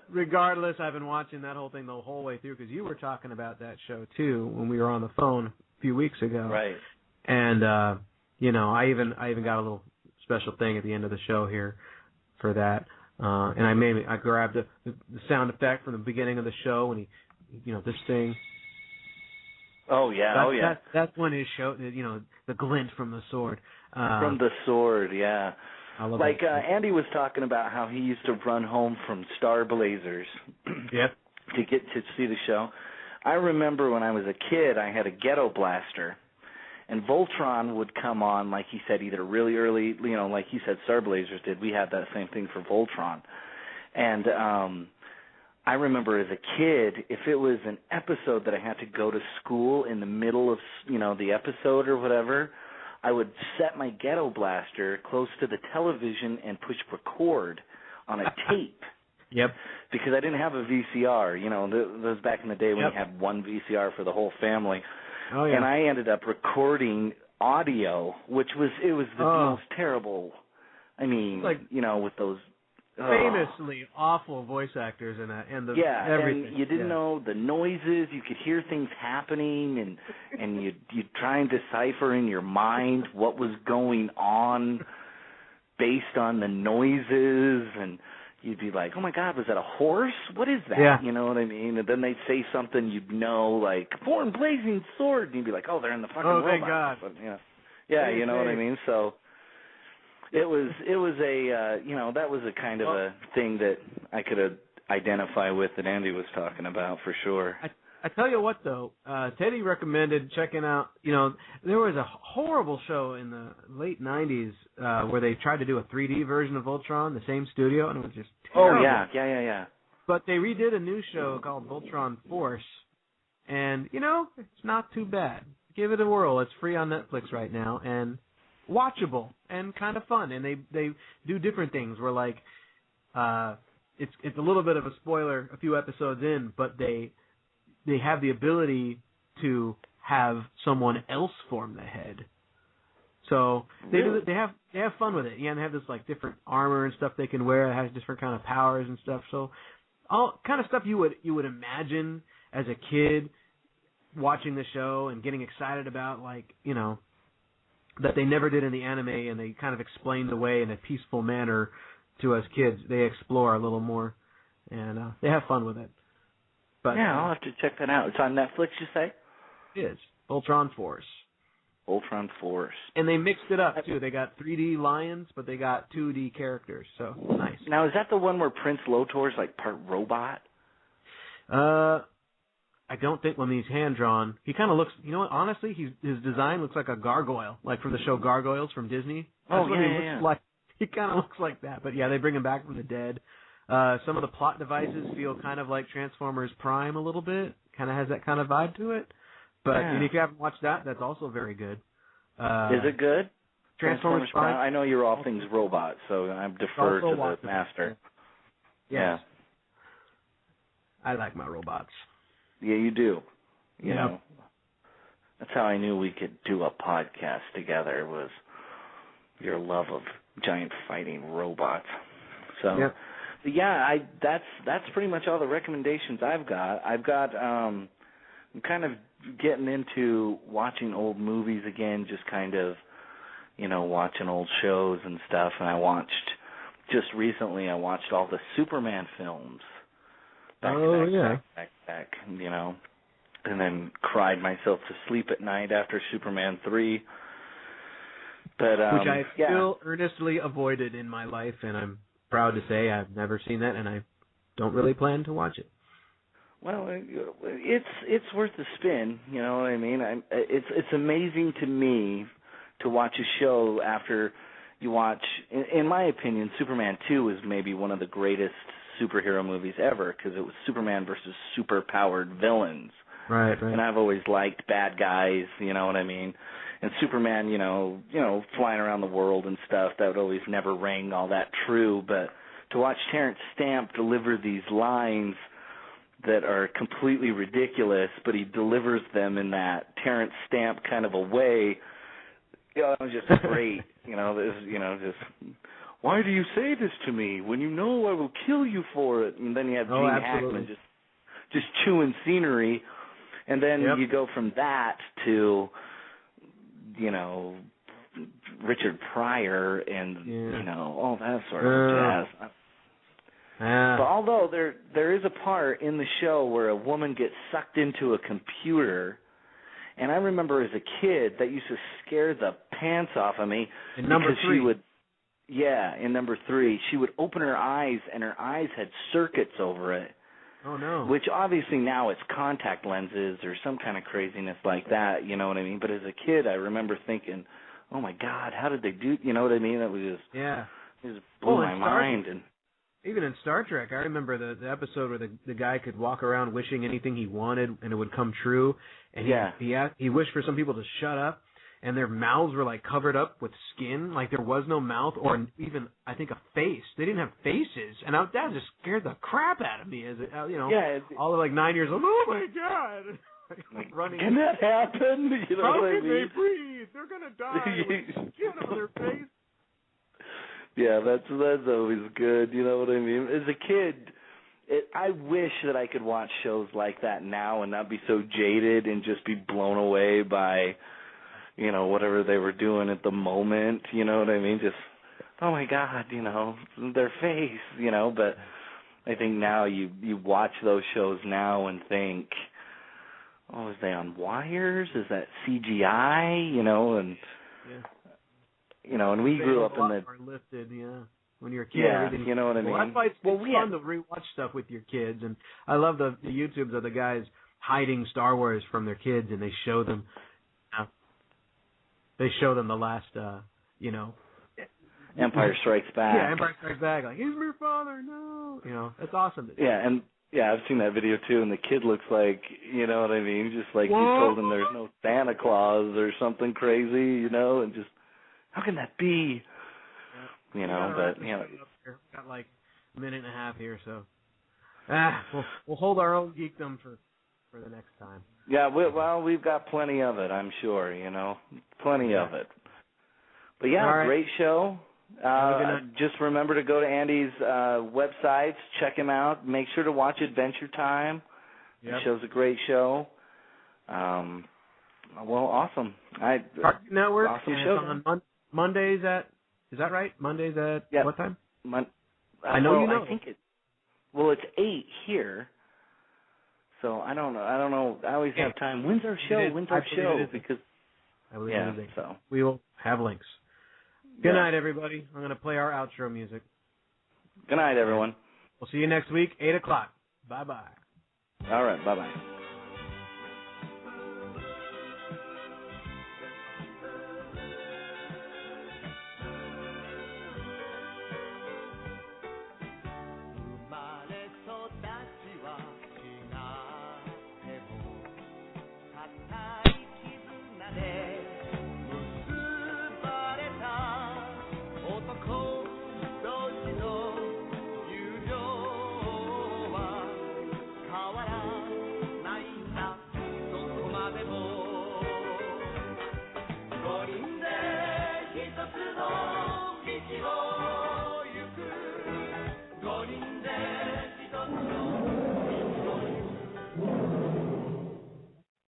regardless, I've been watching that whole thing the whole way through because you were talking about that show, too, when we were on the phone few weeks ago. Right. And you know, I even got a little special thing at the end of the show here for that. And I grabbed the sound effect from the beginning of the show when he, you know, this thing. Oh yeah, That's when his show, you know, the glint from the sword. From the sword, yeah. I love like Andy was talking about how he used to run home from Star Blazers. Yep. To get to see the show. I remember when I was a kid, I had a ghetto blaster, and Voltron would come on, like he said, either really early, you know, like he said Star Blazers did. We had that same thing for Voltron. And I remember as a kid, if it was an episode that I had to go to school in the middle of, you know, the episode or whatever, I would set my ghetto blaster close to the television and push record on a tape. Yep. Because I didn't have a VCR, you know, those back in the day when you had one VCR for the whole family. Oh, yeah. And I ended up recording audio, which was the most terrible. I mean, like, you know, with those famously awful voice actors in that, and everything. And you didn't know the noises. You could hear things happening, and you'd try and decipher in your mind what was going on based on the noises, and you'd be like, oh, my God, was that a horse? What is that? Yeah. You know what I mean? And then they'd say something you'd know, like, foreign blazing sword. And you'd be like, oh, they're in the fucking robot. Thank God. But, yeah, you know what I mean? So it was a, you know, that was a kind of a thing that I could identify with that Andy was talking about for sure. I tell you what, though, Teddy recommended checking out, you know, there was a horrible show in the late 90s where they tried to do a 3D version of Voltron, the same studio, and it was just terrible. Oh, yeah. But they redid a new show called Voltron Force, and, you know, it's not too bad. Give it a whirl. It's free on Netflix right now, and watchable and kind of fun. And they do different things where, like, it's a little bit of a spoiler a few episodes in, but they have the ability to have someone else form the head. So they have fun with it. Yeah, and they have this like different armor and stuff they can wear. It has different kind of powers and stuff. So all kind of stuff you would imagine as a kid watching the show and getting excited about, like, you know, that they never did in the anime, and they kind of explained away in a peaceful manner to us kids. They explore a little more, and they have fun with it. But, yeah, I'll have to check that out. It's on Netflix, you say? It is. Voltron Force. Voltron Force. And they mixed it up, too. They got 3D lions, but they got 2D characters, so nice. Now, is that the one where Prince Lotor's like part robot? I don't think when he's hand-drawn. He kind of looks, you know what, honestly, his design looks like a gargoyle, like from the show Gargoyles from Disney. That's what he looks like. He kind of looks like that. But, yeah, they bring him back from the dead. Some of the plot devices feel kind of like Transformers Prime a little bit. Kind of has that kind of vibe to it. But and if you haven't watched that, that's also very good. Is it good? Transformers Prime? I know you're all things robots, so I defer to the master. Yeah. I like my robots. Yeah, you do. You know, that's how I knew we could do a podcast together, was your love of giant fighting robots. So, that's pretty much all the recommendations I've got. I'm kind of getting into watching old movies again, just kind of, you know, watching old shows and stuff. And just recently I watched all the Superman films. Back, you know, and then cried myself to sleep at night after Superman 3. But which I still earnestly avoided in my life, and I'm proud to say I've never seen that, and I don't really plan to watch it. Well, it's worth the spin, you know what I mean? It's amazing to me to watch a show after you watch, in my opinion, Superman 2 is maybe one of the greatest superhero movies ever, because it was Superman versus super-powered villains. Right. And I've always liked bad guys, you know what I mean? And Superman, you know, flying around the world and stuff, that would always never ring all that true. But to watch Terrence Stamp deliver these lines that are completely ridiculous, but he delivers them in that Terrence Stamp kind of a way, you know, it was just great. Just, why do you say this to me when you know I will kill you for it? And then you have Gene Hackman just chewing scenery. And then you go from that to, you know, Richard Pryor and, you know, all that sort of jazz. But although there is a part in the show where a woman gets sucked into a computer, and I remember as a kid that used to scare the pants off of me. In number 3. In number 3, she would open her eyes, and her eyes had circuits over it. Oh, no. Which obviously now it's contact lenses or some kind of craziness like that, you know what I mean? But as a kid, I remember thinking, oh, my God, how did they do, you know what I mean? It was just, it just blew my mind. And even in Star Trek, I remember the episode where the guy could walk around wishing anything he wanted and it would come true. And he wished for some people to shut up, and their mouths were like covered up with skin, like there was no mouth or even, I think, a face. They didn't have faces, and that just scared the crap out of me as all of like 9 years old. Oh my God! Running. Can that happen? You know How what I can mean? they breathe? They're gonna die with skin on their face. Yeah, that's always good. You know what I mean? As a kid, I wish that I could watch shows like that now and not be so jaded and just be blown away by, you know, whatever they were doing at the moment, you know what I mean? Just, oh my God, you know, their face, you know, but I think now you watch those shows now and think, oh, is they on wires? Is that CGI? You know, and you know, and we grew up in the are lifted, when you're a kid. You know what I mean? Well, that's why it's fun to rewatch stuff with your kids, and I love the YouTubes of the guys hiding Star Wars from their kids, and they show them. They show them the last, Empire Strikes Back. Yeah, Empire Strikes Back. Like, he's my father, no. You know, that's awesome. I've seen that video too, and the kid looks like, you know what I mean, just like you told him there's no Santa Claus or something crazy, you know, and just, how can that be? You know, but, you know. We've got like a minute and a half here, so. We'll hold our own geekdom for the next time. Yeah, we've got plenty of it, I'm sure, you know, plenty of it. But great show. Just remember to go to Andy's websites, check him out. Make sure to watch Adventure Time. Yep. The show's a great show. Well, awesome. Cartoon Network. Awesome show. On Mondays is that right? Mondays at what time? I know. I think it's 8 here. So I don't know. I always have time. When's our show? Because I believe it is. So we will have links. Good night, everybody. I'm going to play our outro music. Good night, everyone. We'll see you next week, 8 o'clock. Bye-bye. All right, bye-bye.